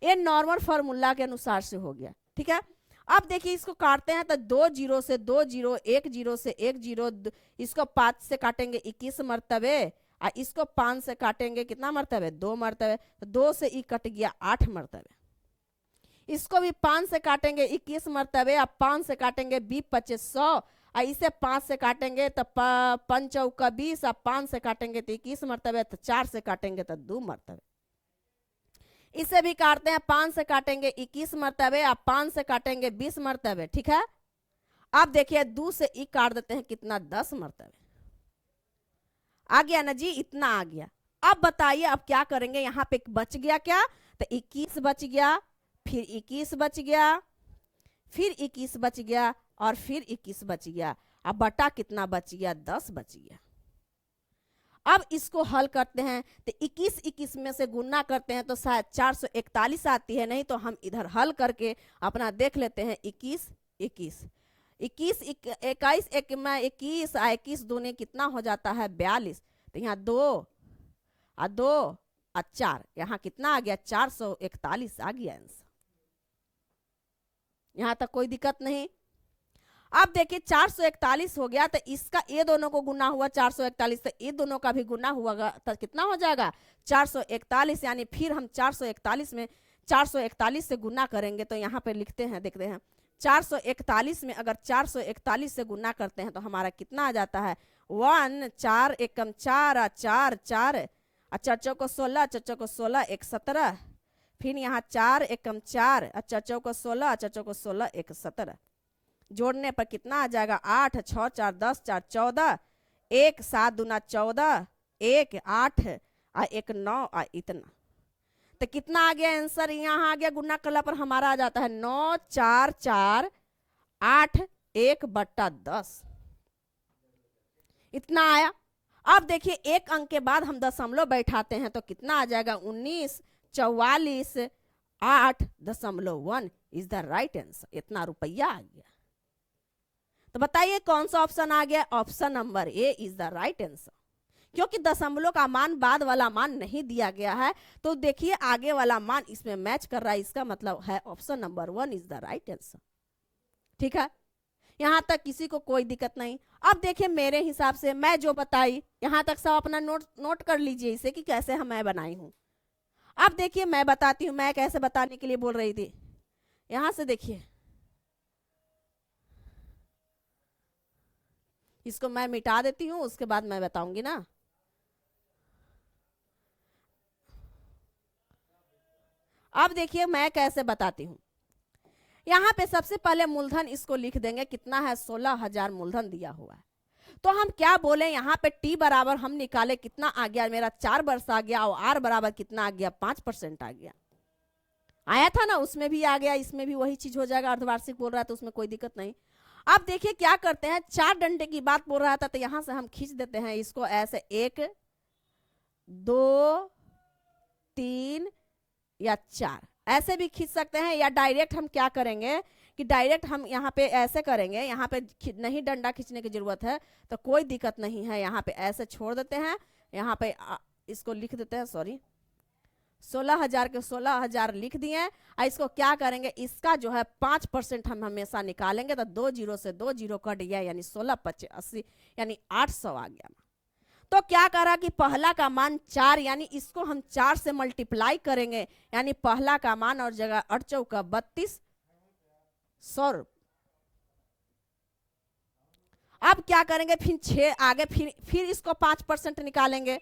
[SPEAKER 1] ये नॉर्मल फॉर्मूला के अनुसार से हो गया। ठीक है, अब देखिए इसको काटते हैं तो 2 0 से 2 0, 1 0 से 1 0, इसको 5 से काटेंगे 21 मरतबे, और इसको 5 से काटेंगे कितना मरतबे, 2 मरतबे, तो 2 से ई कट गया 8 मरतबे। इसको भी 5 से काटेंगे 21 मरतबे, और 5 से काटेंगे 20/2500, और इसे 5 से काटेंगे तो 5 चौका 20, और 5 से काटेंगे तो 21 मरतबे, तो 4 से काटेंगे तो 2 मरतबे। इसे भी काटते हैं, 5 से काटेंगे 21 मरतबे, आप 5 से काटेंगे 20 मरतबे। ठीक है, अब देखिए 2 से ई काट देते हैं कितना, 10 मरतबे। आ गया ना जी, इतना आ गया। अब बताइए अब क्या करेंगे, यहाँ पे बच गया क्या, तो 21 बच गया, फिर 21 बच गया, फिर 21 बच गया, और फिर 21 बच गया। अब बटा कितना बच गया, 10 बच गया। अब इसको हल करते हैं तो 21 21 में से गुना करते हैं तो शायद 441 आती है, नहीं तो हम इधर हल करके अपना देख लेते हैं। 21 21 21 21 1 में 21, 21 दूने कितना हो जाता है 42, तो यहाँ 2 और 2 और 4, यहाँ कितना आ गया 441 आ गया आंसर। यहाँ तक कोई दिक्कत नहीं। अब देखिए 441 हो गया, तो इसका ये दोनों को गुना हुआ 441, तो ये दोनों का भी गुना हुआ तो कितना हो जाएगा 441, यानी फिर हम 441 में 441 से गुना करेंगे, तो यहाँ पे लिखते हैं, देखते हैं 441 में अगर 441 से गुना करते हैं तो हमारा कितना आ जाता है 1 4 1 4 4 4 4 को 16, 4 को 16 1 17, फिर यहाँ 4 1 4 4 को 16, 4 को 16 1 17, जोड़ने पर कितना आ जाएगा 8 6 4 10 4 14, 1 7 दूना 14, 1 8 और 1 9 और इतना, तो कितना आ गया आंसर, यहाँ आ गया गुना करने पर हमारा आ जाता है 9 4 4 8 1/10, इतना आया। अब देखिए एक अंक के बाद हम दशमलव बैठाते हैं तो कितना आ जाएगा 19 44 8.1 इज द राइट आंसर, इतना रुपया आ गया। तो बताइए कौन सा ऑप्शन आ गया, option number A is the right answer, क्योंकि दशमलव का मान बाद वाला मान नहीं दिया गया है, तो देखिए आगे वाला मान इसमें मैच कर रहा है, इसका मतलब है option number 1 is the right answer. ठीक है, यहां तक किसी को कोई दिक्कत नहीं। अब देखिए मेरे हिसाब से मैं जो बताई यहां तक सब अपना नोट कर लीजिए इसे कि कैसे हम मैं बनाई हूं। अब देखिए मैं बताती हूं मैं कैसे बताने के लिए बोल रही थी। यहां से देखिए, इसको मैं मिटा देती हूं, उसके बाद मैं बताऊंगी ना। अब देखिए मैं कैसे बताती हूं। यहां पे सबसे पहले मूलधन इसको लिख देंगे, कितना है 16,000 मूलधन दिया हुआ है। तो हम क्या बोले, यहाँ पे टी बराबर हम निकाले, कितना आ गया मेरा 4 वर्ष आ गया, और आर बराबर कितना आ गया 5% आ गया। आया था ना, उसमें भी आ गया, इसमें भी वही चीज हो जाएगा। अर्धवार्षिक बोल रहा है तो उसमें कोई दिक्कत नहीं। अब देखिए क्या करते हैं, 4 डंडे की बात बोल रहा था तो यहां से हम खींच देते हैं इसको ऐसे, 1 2 3 या 4 ऐसे भी खींच सकते हैं, या डायरेक्ट हम क्या करेंगे कि डायरेक्ट हम यहाँ पे ऐसे करेंगे। यहाँ पे नहीं डंडा खींचने की जरूरत है तो कोई दिक्कत नहीं है, यहाँ पे ऐसे छोड़ देते हैं। यहाँ पे इसको लिख देते हैं, सॉरी 16,000 के 16,000 लिख दिए। और इसको क्या करेंगे, इसका जो है 5% हम हमेशा निकालेंगे, तो 2 जीरो से 2 जीरो कट गया, यानी 16 25 80 यानी 800 आ गया। तो क्या करा कि पहला का मान 4, यानी इसको हम 4 से मल्टीप्लाई करेंगे, यानी पहला का मान और जगह 8 चौका 32 100। अब क्या करेंगे, फिर 6 आगे, फिर इसको 5% निकालेंगे,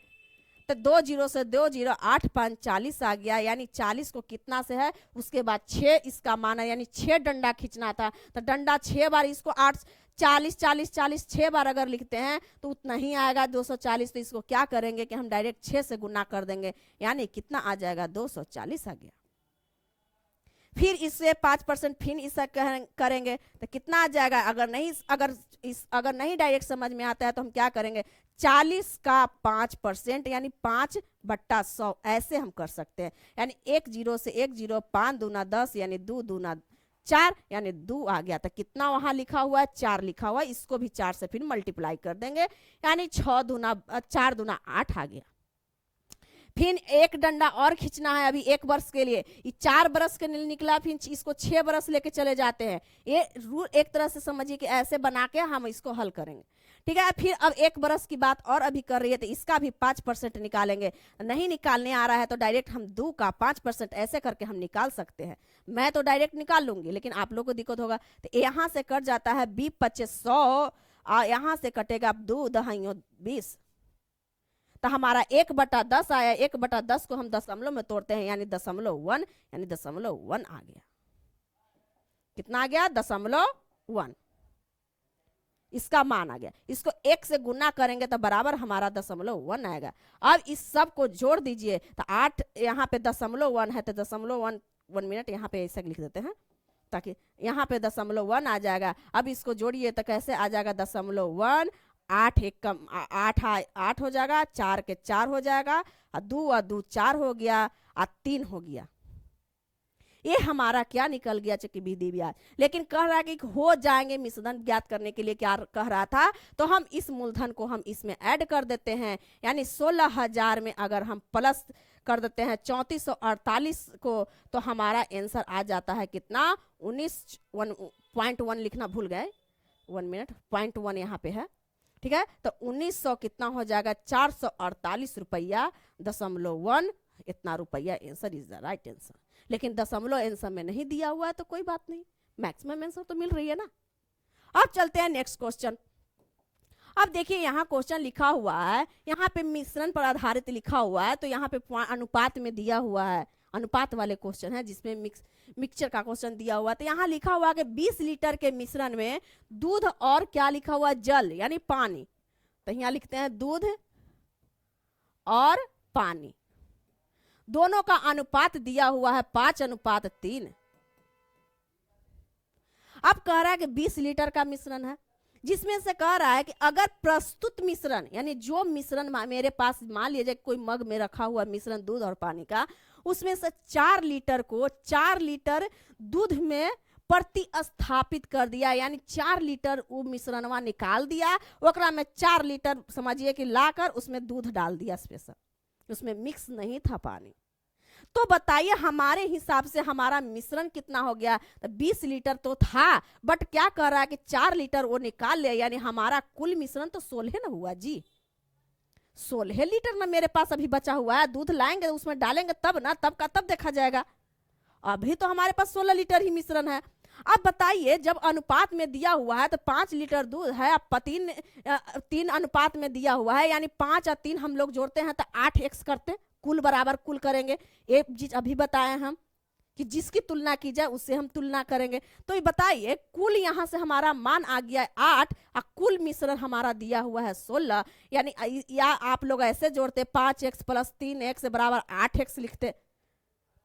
[SPEAKER 1] तो 2 जीरो से 2 जीरो 8 5 40 आ गया, यानी 40 को कितना से है, उसके बाद 6 इसका मान है, यानी 6 डंडा खींचना था। तो डंडा 6 बार, इसको 8 40 40 40 6 बार अगर लिखते हैं तो उतना ही आएगा 240। तो इसको क्या करेंगे कि हम डायरेक्ट 6 से गुना कर देंगे, यानी कितना आ जाएगा 240 आ गया। फिर इससे 5% फिर इसका करेंगे तो कितना आ जाएगा। अगर नहीं डायरेक्ट समझ में आता है तो हम क्या करेंगे, 40 का 5% यानी 5/100 ऐसे हम कर सकते हैं। यानी 1 जीरो से 1 जीरो, 5 दूना 10 यानी 2 दूना 4 यानी 2 आ गया। तो कितना वहां लिखा हुआ है, 4 लिखा हुआ है, इसको भी 4 से फिर मल्टीप्लाई कर देंगे, यानी 4 दूना 8 आ गया। फिर एक डंडा और खींचना है अभी 1 वर्ष के लिए, ये 4 बरस के निकला, फिर इसको 6 बरस लेके चले जाते हैं। ये रूल एक तरह से समझिए कि ऐसे बना के हम इसको हल करेंगे। ठीक है, फिर अब 1 बरस की बात और अभी कर रही है, तो इसका भी 5% निकालेंगे। नहीं निकालने आ रहा है तो डायरेक्ट हम 2 का 5% ऐसे करके हम निकाल सकते हैं। मैं तो डायरेक्ट निकाल लूंगी, लेकिन आप लोग को दिक्कत होगा। तो यहाँ से कट जाता है 20/2500, यहाँ से कटेगा 2 दहाइयों 20, तो हमारा 1/10 आया। 1/10 को हम दशमलव में तोड़ते हैं, यानी 0.1, यानी 0.1 आ गया। कितना आ गया, 0.1 इसका मान आ गया। इसको 1 से गुना करेंगे तो बराबर हमारा 0.1 आएगा। अब इस सब को जोड़ दीजिए, तो 8 यहाँ पे 0.1 है, तो 0.1 1 मिनट यहाँ पे ऐसे लिख देते हैं ताकि यहाँ पे 0.1 आ जाएगा। अब इसको जोड़िए तो कैसे आ जाएगा, 0.1 8 1 कम 8 हो जाएगा, 4 के 4 हो जाएगा, 2 4 हो गया, 3 हो गया। ये हमारा क्या निकल गया, चक्की विधि ब्याज। लेकिन कह रहा है कि हो जाएंगे मिश्रण ज्ञात करने के लिए, क्या कह रहा था, तो हम इस मूलधन को हम इसमें ऐड कर देते हैं। यानी 16,000 में अगर हम प्लस कर देते हैं 3448 को, तो हमारा आंसर आ जाता है कितना, 19.1 लिखना भूल गए, 1 मिनट, 0.1 यहाँ पे है। ठीक है, तो 1900 कितना हो जाएगा, 448 रुपया 0.1, इतना रुपया answer is the right answer. लेकिन दशमलव आंसर में नहीं दिया हुआ है तो कोई बात नहीं, मैक्सिमम आंसर तो मिल रही है ना। अब चलते हैं नेक्स्ट क्वेश्चन। अब देखिए यहाँ क्वेश्चन लिखा हुआ है, यहाँ पे मिश्रण पर आधारित लिखा हुआ है, तो यहाँ पे अनुपात में दिया हुआ है, अनुपात वाले क्वेश्चन है जिसमें मिक्सचर का क्वेश्चन दिया हुआ है। तो यहाँ लिखा हुआ है कि 20 लीटर के मिश्रण में दूध और क्या लिखा हुआ है, जल यानी पानी। तो यहाँ लिखते हैं दूध और पानी, दोनों का अनुपात दिया हुआ है 5:3। अब कह रहा है कि 20 लीटर का मिश्रण है, जिसमें से कह रहा है कि अगर प्रस्तुत मिश्रण यानी जो मिश्रण मेरे पास मान लीजिए कोई मग में रखा हुआ मिश्रण दूध और पानी का, उसमें से 4 लीटर को 4 लीटर दूध में प्रतिस्थापित कर दिया, यानी 4 लीटर वो मिश्रणवा निकाल दिया, ओकरा में 4 लीटर समझिए कि लाकर उसमें दूध डाल दिया स्पेशल, उसमें मिक्स नहीं था पानी। तो बताइए हमारे हिसाब से हमारा मिश्रण कितना हो गया, तो 20 लीटर तो था, बट क्या कर रहा है कि 4 लीटर वो निकाल लिया, यानी हमारा कुल मिश्रण तो 16 ना हुआ जी। 16 लीटर ना मेरे पास अभी बचा हुआ है, दूध लाएंगे उसमें डालेंगे तब ना, तब का तब देखा जाएगा। अभी तो हमारे पास 16 लीटर ही मिश्रण है। अब बताइए जब अनुपात में दिया हुआ है तो 5 लीटर दूध है, अब 3 अनुपात में दिया हुआ है, यानी 5 और 3 हम लोग जोड़ते हैं तो 8x करते, कुल बराबर कुल करेंगे। एक चीज अभी बताए हम कि जिसकी तुलना की जाए उससे हम तुलना करेंगे। तो ये बताइए कुल यहाँ से हमारा मान आ गया है 8 और कुल मिश्रण हमारा दिया हुआ है 16, यानी या आप लोग ऐसे जोड़ते 5x प्लस 3x बराबर 8x लिखते,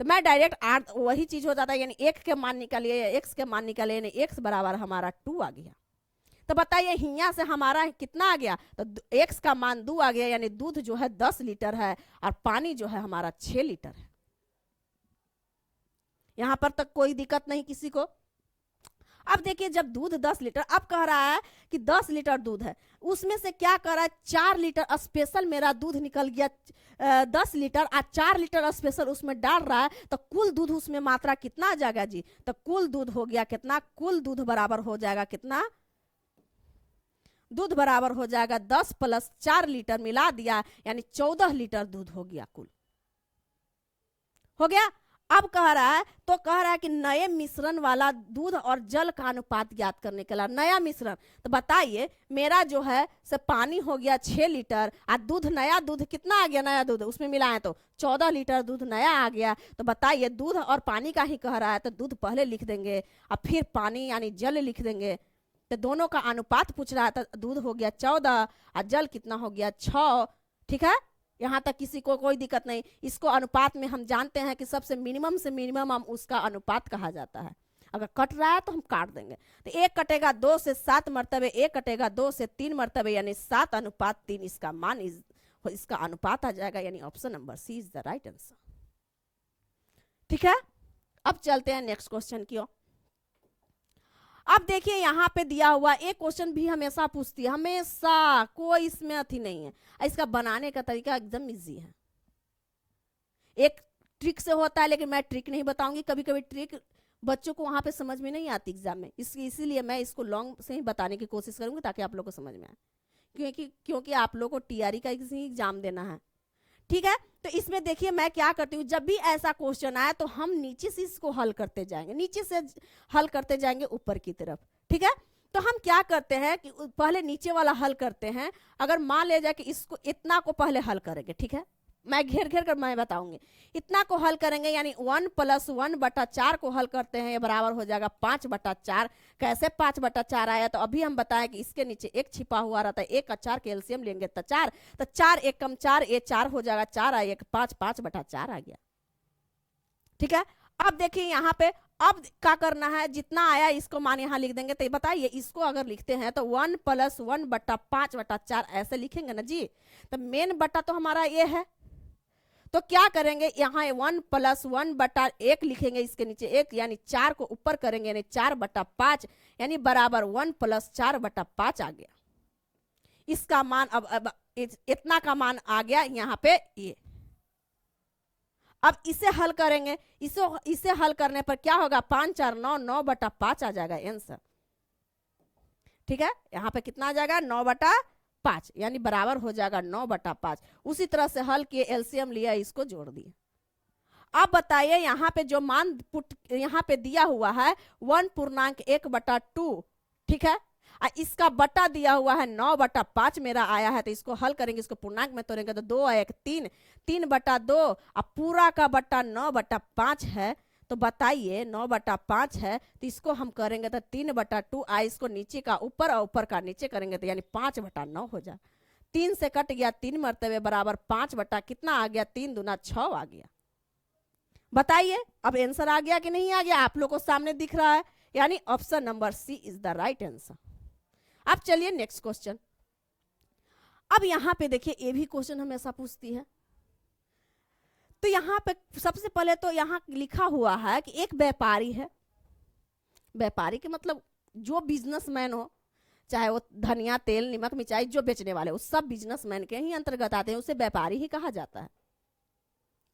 [SPEAKER 1] तो मैं डायरेक्ट 8 वही चीज हो जाता है, यानी 1 के मान निकालिए, x के मान निकालिए, यानी x बराबर हमारा 2 आ गया। तो बताइए यहाँ से हमारा कितना आ गया, तो x का मान 2 आ गया, यानी दूध जो है 10 लीटर है और पानी जो है हमारा 6 लीटर है। यहां पर तक कोई दिक्कत नहीं किसी को। अब देखिए जब दूध 10 लीटर, अब कह रहा है कि 10 लीटर दूध है, उसमें से क्या कर रहा है 4 लीटर स्पेशल मेरा दूध निकल गया 10 लीटर और 4 लीटर स्पेशल उसमें डाल रहा है, तो कुल दूध उसमें मात्रा कितना आ जाएगा जी, तो कुल दूध हो गया कितना, कुल दूध बराबर हो जाएगा कितना, दूध बराबर हो जाएगा 10 प्लस 4 लीटर मिला दिया, यानी 14 लीटर दूध हो गया कुल, हो गया। अब कह रहा है, तो कह रहा है कि नए मिश्रण वाला दूध और जल का अनुपात ज्ञात करने के लिए नया मिश्रण, तो बताइए मेरा जो है से पानी हो गया 6 लीटर और दूध, नया दूध कितना आ गया, नया दूध उसमें मिलाएं तो 14 लीटर दूध नया आ गया। तो बताइए दूध और पानी का ही कह रहा है, तो दूध पहले लिख देंगे और फिर पानी यानी जल लिख देंगे, तो दोनों का अनुपात पूछ रहा है, तो दूध हो गया 14 और जल कितना हो गया 6। ठीक है, यहां तक किसी को कोई दिक्कत नहीं। इसको अनुपात में हम जानते हैं कि सबसे मिनिमम से मिनिमम हम उसका अनुपात कहा जाता है। अगर कट रहा है तो हम काट देंगे, तो 1 कटेगा 2 से 7 मरतबे, 1 कटेगा 2 से 3 मरतबे, यानी 7:3 इसका मान इसका अनुपात आ जाएगा, यानी option number C is the right answer. ठीक है, अब चलते हैं नेक्स्ट क्वेश्चन की ओर। अब देखिए यहाँ पे दिया हुआ एक क्वेश्चन भी हमेशा पूछती है, हमेशा, कोई इसमें अथी नहीं है, इसका बनाने का तरीका एकदम इजी है, एक ट्रिक से होता है, लेकिन मैं ट्रिक नहीं बताऊंगी, कभी कभी ट्रिक बच्चों को वहां पे समझ में नहीं आती एग्जाम में, इसीलिए मैं इसको लॉन्ग से ही बताने की कोशिश करूंगी ताकि आप लोग को समझ में आए, क्योंकि आप लोग को टीआरई का एग्जाम देना है। ठीक है, तो इसमें देखिए मैं क्या करती हूँ, जब भी ऐसा क्वेश्चन आए तो हम नीचे से इसको हल करते जाएंगे, नीचे से हल करते जाएंगे ऊपर की तरफ। ठीक है, तो हम क्या करते हैं कि पहले नीचे वाला हल करते हैं। अगर मान ले जाए कि इसको इतना को पहले हल करेंगे, ठीक है, मैं घेर घेर कर मैं बताऊंगी, इतना को हल करेंगे, यानी 1 + 1/4 को हल करते हैं, ये बराबर हो जाएगा 5/4। कैसे 5/4 आया, तो अभी हम बताएं कि इसके नीचे एक छिपा हुआ रहता है, 1 और 4 के एलसीएम लेंगे तो 4, तो 4 1 कम 4, ये 4 हो जाएगा, 4 और 1 5, 5/4 आ गया। ठीक है, अब देखिए यहाँ पे अब क्या करना है, जितना आया इसको मान यहाँ लिख देंगे। तो बताइए इसको अगर लिखते हैं तो 1 + 1/5/4 ऐसे लिखेंगे ना जी, तो मेन बटा तो हमारा ये है, तो क्या करेंगे यहाँ 1 + 1/1 लिखेंगे, इसके नीचे 1, यानी 4 को ऊपर करेंगे, यानी 4/5, यानी बराबर 1 + 4/5 आ गया। इसका मान अब इतना का मान आ गया यहाँ पे ये। अब इसे हल करेंगे, इसे हल करने पर क्या होगा, 5 4 9, 9/5 आ जाएगा आंसर। ठीक है, यहाँ पे कितना आ जाएगा 9/5, यानी बराबर हो जाएगा 9/5। उसी तरह से हल किए, एलसीएम लिया, इसको जोड़ दिए। अब बताइए यहाँ पे जो मान यहाँ पे दिया हुआ है 1.1/2, ठीक है, इसका बटा दिया हुआ है 9/5 मेरा आया है, तो इसको हल करेंगे, इसको पूर्णांक में तोड़ेंगे तो 2 और 1 3, 3/2, अब पूरा का बटा 9/5 है। तो बताइए 9/5 है, तो इसको हम करेंगे तो 3/2, इसको नीचे का ऊपर और ऊपर का नीचे करेंगे तो यानी 5/9 हो जाए। 3 से कट गया 3 मरतबे, बराबर 5 बटा कितना आ गया, 3 दूना 6 आ गया। बताइए अब आंसर आ गया कि नहीं आ गया, आप लोग को सामने दिख रहा है, यानी option number C is the right answer. अब चलिए नेक्स्ट क्वेश्चन। अब यहां पे देखिए ये भी क्वेश्चन हमेशा पूछती है, तो यहां पे सबसे पहले तो यहां लिखा हुआ है कि एक व्यापारी है, व्यापारी के मतलब जो बिजनेसमैन हो, चाहे वो धनिया तेल नमक मिर्चाई जो बेचने वाले, वो सब बिजनेसमैन के ही अंतर्गत आते हैं, उसे व्यापारी ही कहा जाता है।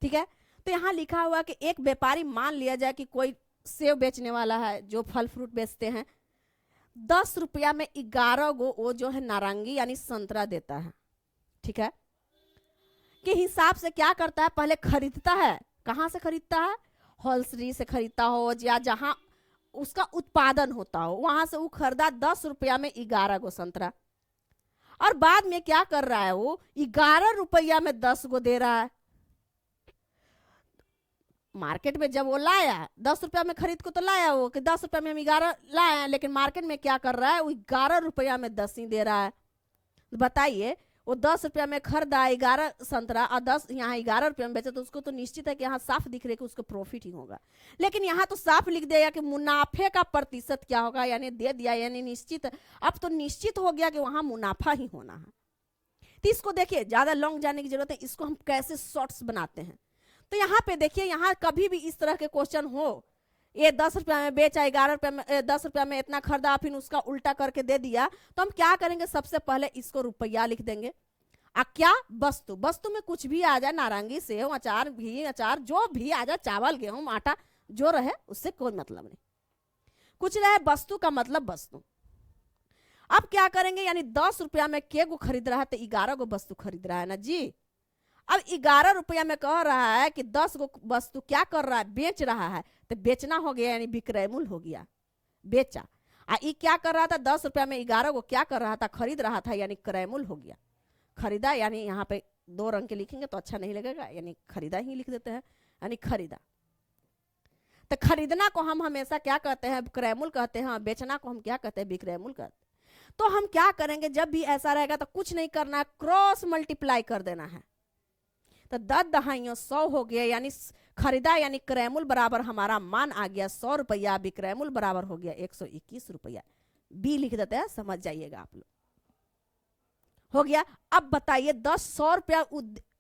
[SPEAKER 1] ठीक है, तो यहाँ लिखा हुआ कि एक व्यापारी, मान लिया जाए कि कोई सेब बेचने वाला है जो फल फ्रूट बेचते हैं, 10 रुपया में 11 गो वो जो है नारंगी यानी संतरा देता है। ठीक है, के हिसाब से क्या करता है, पहले खरीदता है। कहाँ से खरीदता है, होलसेल से खरीदता हो या जहां उसका उत्पादन होता हो, वहां से वो खरीदा 10 रुपया में 11 गो संतरा, और बाद में क्या कर रहा है, वो 11 रुपया में 10 गो दे रहा है। मार्केट में जब वो लाया 10 रुपया में खरीद को तो लाया वो कि 10 रुपया में हम 11 लाए, लेकिन मार्केट में क्या कर रहा है, वो 11 रुपया में 10 ही दे रहा है। बताइए, वो 10 रुपया में खरीदा 11 संतरा और 10 यहाँ 11 रुपया में बेचा, तो उसको तो निश्चित है कि यहाँ साफ दिख रहा है कि उसको प्रॉफिट ही होगा। लेकिन यहाँ तो साफ लिख दिया कि मुनाफे का प्रतिशत क्या होगा, यानी दे दिया, यानी निश्चित। अब तो निश्चित हो गया कि वहां मुनाफा ही होना है। तो इसको देखिए, ज्यादा लॉन्ग जाने की जरूरत है, इसको हम कैसे शॉर्ट्स बनाते हैं। तो यहाँ पे देखिए, यहाँ कभी भी इस तरह के क्वेश्चन हो, ये 10 रुपया में बेचा, 11 रुपया में 10 रुपया में इतना खरीदा, फिर उसका उल्टा करके दे दिया, तो हम क्या करेंगे, सबसे पहले इसको रुपया लिख देंगे। क्या वस्तु, वस्तु में कुछ भी आ जाए, नारंगी सेव अचार घी अचार जो भी आ जाए, चावल गेहूं आटा जो रहे, उससे कोई मतलब नहीं, कुछ रहे, वस्तु का मतलब वस्तु। अब क्या करेंगे, यानी 10 रुपया में के गो खरीद रहा है, तो 11 गो वस्तु खरीद रहा है ना जी। अब 11 रुपया में कह रहा है कि 10 गो वस्तु क्या कर रहा है, बेच रहा है, तो बेचना हो गया, यानी विक्रय मूल्य हो गया, बेचा। ये क्या कर रहा था, 10 रुपया में 11 गो क्या कर रहा था, खरीद रहा था, यानी क्रय मूल्य हो गया। खरीदा, यानी यहाँ पे 2 रंग के लिखेंगे तो अच्छा नहीं लगेगा, यानी खरीदा ही लिख देते हैं, यानी खरीदा। तो खरीदना को हम हमेशा क्या कहते हैं, क्रय मूल्य कहते हैं, बेचना को हम क्या कहते हैं, विक्रय मूल्य कहते हैं। तो हम क्या करेंगे, जब भी ऐसा रहेगा तो कुछ नहीं करना है, क्रॉस मल्टीप्लाई कर देना है। तो 10 दहाइयों 100 हो गया, यानी खरीदा यानी क्रय मूल्य बराबर हमारा मान आ गया 100 रुपया, विक्रय मूल्य बराबर हो गया 121 रुपया। बी लिख देते हैं, समझ जाइएगा आप लोग, हो गया। अब बताइए, 100 रुपया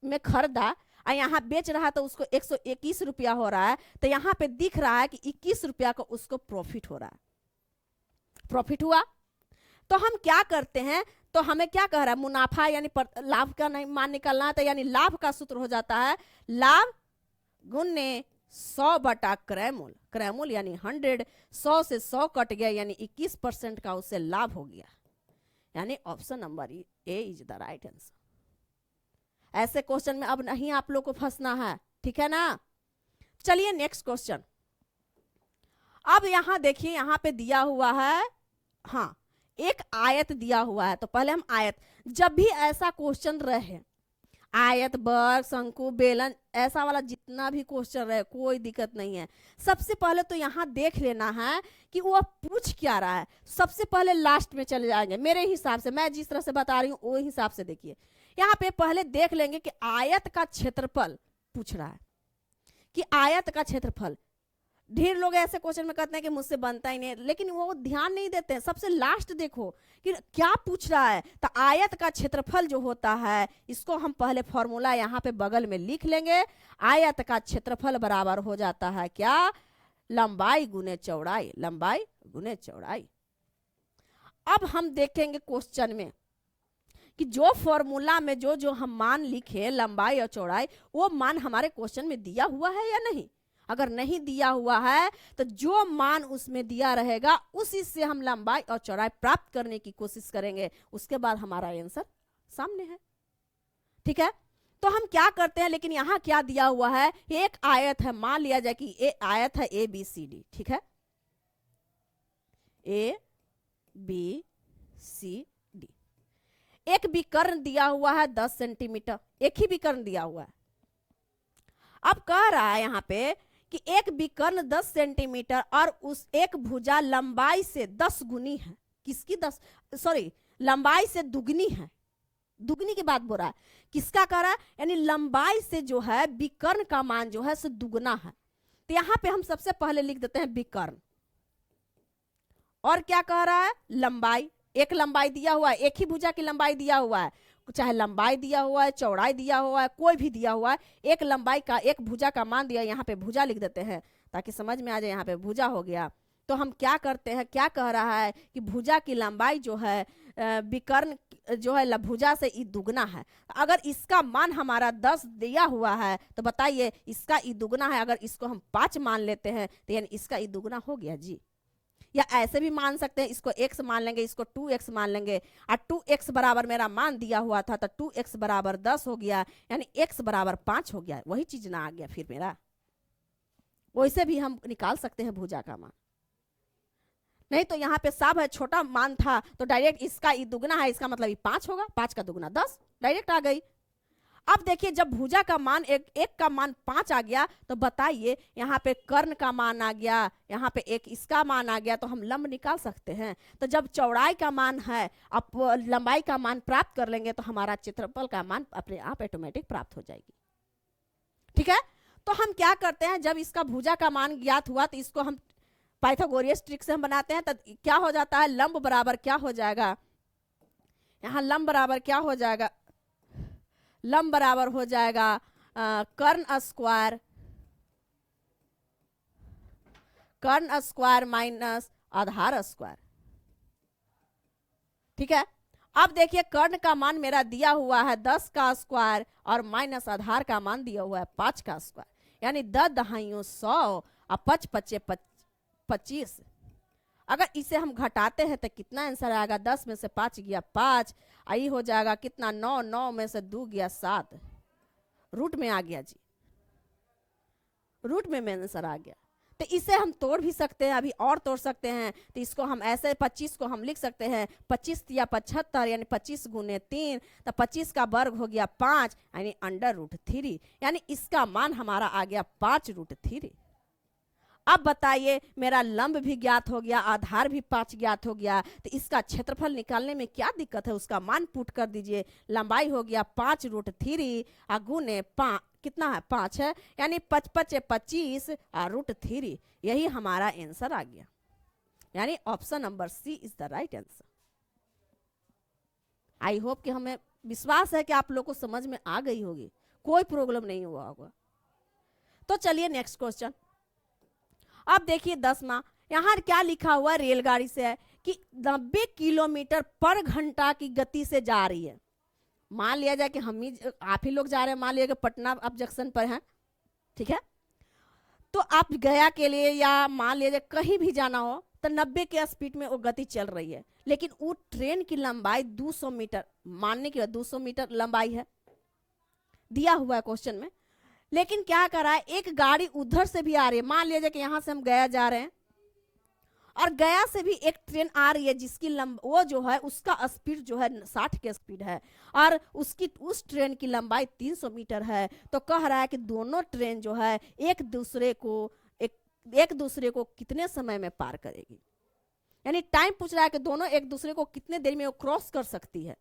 [SPEAKER 1] में खरीदा और यहाँ बेच रहा तो उसको 121 रुपया हो रहा है, तो यहाँ पे दिख रहा है कि 21 रुपया का उसको प्रॉफिट हो रहा है, प्रॉफिट हुआ। तो हम क्या करते हैं, तो हमें क्या कह रहा है, मुनाफा यानी लाभ का नहीं मान निकालना है, तो यानी लाभ का सूत्र हो जाता है लाभ गुने 100 बटा क्रय मूल्य। क्रय मूल्य यानी 100, 100 से 100 कट गया, यानी 21% का उससे लाभ हो गया, यानी option number A is the right answer. ऐसे क्वेश्चन में अब नहीं आप लोग को फंसना है, ठीक है ना। चलिए नेक्स्ट क्वेश्चन। अब यहां देखिए, यहां पे दिया हुआ है, हाँ एक आयत दिया हुआ है, तो पहले हम आयत, जब भी ऐसा क्वेश्चन रहे, आयत वर्ग शंकु बेलन ऐसा वाला जितना भी क्वेश्चन रहे, कोई दिक्कत नहीं है। सबसे पहले तो यहाँ देख लेना है कि वो पूछ क्या रहा है। सबसे पहले लास्ट में चले जाएंगे, मेरे हिसाब से, मैं जिस तरह से बता रही हूँ वो हिसाब से देखिए। यहाँ पे पहले देख लेंगे कि आयत का क्षेत्रफल पूछ रहा है, कि आयत का क्षेत्रफल। ढेर लोग ऐसे क्वेश्चन में कहते हैं कि मुझसे बनता ही नहीं, लेकिन वो ध्यान नहीं देते हैं। सबसे लास्ट देखो कि क्या पूछ रहा है, तो आयत का क्षेत्रफल जो होता है, इसको हम पहले फॉर्मूला यहाँ पे बगल में लिख लेंगे। आयत का क्षेत्रफल बराबर हो जाता है क्या, लंबाई गुने चौड़ाई, लंबाई गुने चौड़ाई। अब हम देखेंगे क्वेश्चन में कि जो फॉर्मूला में जो जो हम मान लिखे लंबाई और चौड़ाई, वो मान हमारे क्वेश्चन में दिया हुआ है या नहीं। अगर नहीं दिया हुआ है तो जो मान उसमें दिया रहेगा उसी से हम लंबाई और चौड़ाई प्राप्त करने की कोशिश करेंगे, उसके बाद हमारा आंसर सामने है, ठीक है। तो हम क्या करते हैं, लेकिन यहां क्या दिया हुआ है, एक आयत है, मान लिया जाए कि ए आयत है ए बी सी डी, ठीक है, ए बी सी डी। एक विकर्ण दिया हुआ है 10 सेंटीमीटर, एक ही विकर्ण दिया हुआ है। अब कह रहा है यहां पे कि एक विकर्ण 10 सेंटीमीटर और उस एक भुजा लंबाई से 10 गुनी है। किसकी 10, सॉरी लंबाई से दुगनी है, दुगनी की बात बोल रहा है। किसका कह रहा है, यानी लंबाई से जो है विकर्ण का मान जो है सो दुगना है। तो यहां पे हम सबसे पहले लिख देते हैं विकर्ण, और क्या कह रहा है, लंबाई। एक लंबाई दिया हुआ है, एक ही भुजा की लंबाई दिया हुआ है, चाहे लंबाई दिया हुआ है, चौड़ाई दिया हुआ है, कोई भी दिया हुआ है, एक लंबाई का एक भुजा का मान दिया, यहाँ पे भुजा लिख देते हैं ताकि समझ में आ जाए। यहाँ पे भुजा हो गया, तो हम क्या करते हैं, क्या कह रहा है कि भुजा की लंबाई जो है विकर्ण जो है भुजा से ई दुगना है। अगर इसका मान हमारा 10 दिया हुआ है तो बताइए इसका ई दुगना है, अगर इसको हम 5 मान लेते हैं तो यानी इसका ई दुगना हो गया जी। या ऐसे भी मान सकते हैं, इसको x मान लेंगे, इसको 2x मान लेंगे, और 2x बराबर मेरा मान दिया हुआ था तो 2x बराबर 10 हो गया, यानी x बराबर 5 हो गया। वही चीज ना आ गया फिर मेरा। वैसे भी हम निकाल सकते हैं भुजा का मान। नहीं तो यहाँ पे साफ है छोटा मान था तो डायरेक्ट इसका ई दुगना है, इसका मतलब ये 5 होगा, 5 का दुगना 10 डायरेक्ट आ गई। अब देखिए जब भुजा का मान एक का मान 5 आ गया तो बताइए यहाँ पे कर्ण का मान आ गया, यहाँ पे एक इसका मान आ गया, तो हम लंब निकाल सकते हैं। तो जब चौड़ाई का मान है अब लंबाई का मान प्राप्त कर लेंगे तो हमारा क्षेत्रफल का मान अपने आप ऑटोमेटिक प्राप्त हो जाएगी। ठीक है, तो हम क्या करते हैं, जब इसका भुजा का मान ज्ञात हुआ तो इसको हम पाइथागोरस ट्रिक से हम बनाते हैं। तो क्या हो जाता है, लंब बराबर क्या हो जाएगा, यहाँ लंब बराबर क्या हो जाएगा, लंब बराबर हो जाएगा कर्ण स्क्वायर माइनस आधार स्क्वायर। ठीक है, अब देखिए कर्ण का मान मेरा दिया हुआ है 10 का स्क्वायर और माइनस आधार का मान दिया हुआ है 5 का स्क्वायर, यानी 10 दहाइयों 100 और 5 पचे 25। अगर इसे हम घटाते हैं तो कितना आंसर आएगा, 10 में से 5 गया 5, आई हो जाएगा कितना 9, 9 में से 2 गया 7, रूट में आ गया जी, रूट में आंसर आ गया। तो इसे हम तोड़ भी सकते हैं, अभी और तोड़ सकते हैं। तो इसको हम ऐसे 25 को हम लिख सकते हैं 25 या 75 यानी 25 गुने 3, तो 25 का वर्ग हो गया 5 यानी √3, यानी इसका मान हमारा आ गया 5√3। अब बताइए मेरा लंब भी ज्ञात हो गया, आधार भी 5 ज्ञात हो गया, तो इसका क्षेत्रफल निकालने में क्या दिक्कत है, उसका मान पुट कर दीजिए। लंबाई हो गया 5√3 और गुने 5 कितना है 5 है, यानी 5 पचे 25 और √3, यही हमारा आंसर आ गया। यानी option number C is the right answer. I hope कि हमें विश्वास है कि आप लोग को समझ में आ गई होगी, कोई प्रॉब्लम नहीं हुआ होगा। तो चलिए नेक्स्ट क्वेश्चन। अब देखिए 10वां, यहाँ क्या लिखा हुआ है, रेलगाड़ी से है कि 90 किलोमीटर पर घंटा की गति से जा रही है। मान लिया जाए कि आप ही लोग जा रहे हैं, मान लिया कि पटना अब जंक्शन पर हैं, ठीक है, तो आप गया के लिए या मान लिया जाए कहीं भी जाना हो तो 90 के स्पीड में वो गति चल रही है, लेकिन वो ट्रेन की लंबाई 200 मीटर, मानने के बाद 200 मीटर लंबाई है दिया हुआ है क्वेश्चन में। लेकिन क्या करा है, एक गाड़ी उधर से भी आ रही है, मान लीजिए कि यहां से हम गया जा रहे हैं और गया से भी एक ट्रेन आ रही है जिसकी वो जो है उसका स्पीड जो है 60 के स्पीड है और उस ट्रेन की लंबाई 300 मीटर है। तो कह रहा है कि दोनों ट्रेन जो है एक दूसरे को कितने समय में पार करेगी, यानी टाइम पूछ रहा है कि दोनों एक दूसरे को कितने देर में वो क्रॉस कर सकती है।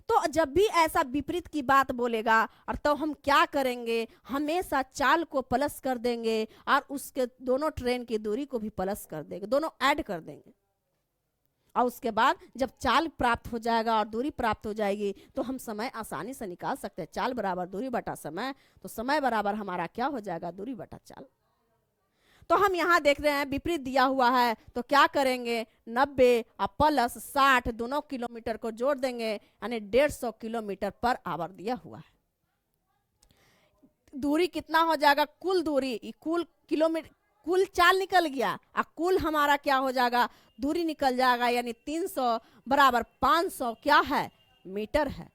[SPEAKER 1] तो जब भी ऐसा विपरीत की बात बोलेगा और तो हम क्या करेंगे, हमेशा चाल को प्लस कर देंगे और उसके दोनों ट्रेन की दूरी को भी प्लस कर देंगे, दोनों ऐड कर देंगे। और उसके बाद जब चाल प्राप्त हो जाएगा और दूरी प्राप्त हो जाएगी तो हम समय आसानी से निकाल सकते हैं। चाल बराबर दूरी बटा समय, तो समय बराबर हमारा क्या हो जाएगा, दूरी बटा चाल। तो हम यहाँ देख रहे हैं विपरीत दिया हुआ है, तो क्या करेंगे 90 और प्लस 60 दोनों किलोमीटर को जोड़ देंगे, यानी 150 किलोमीटर पर आवर दिया हुआ है। दूरी कितना हो जाएगा, कुल दूरी, कुल किलोमीटर, कुल चाल निकल गया और कुल हमारा क्या हो जाएगा, दूरी निकल जाएगा, यानी 300 बराबर 500 क्या है, मीटर है।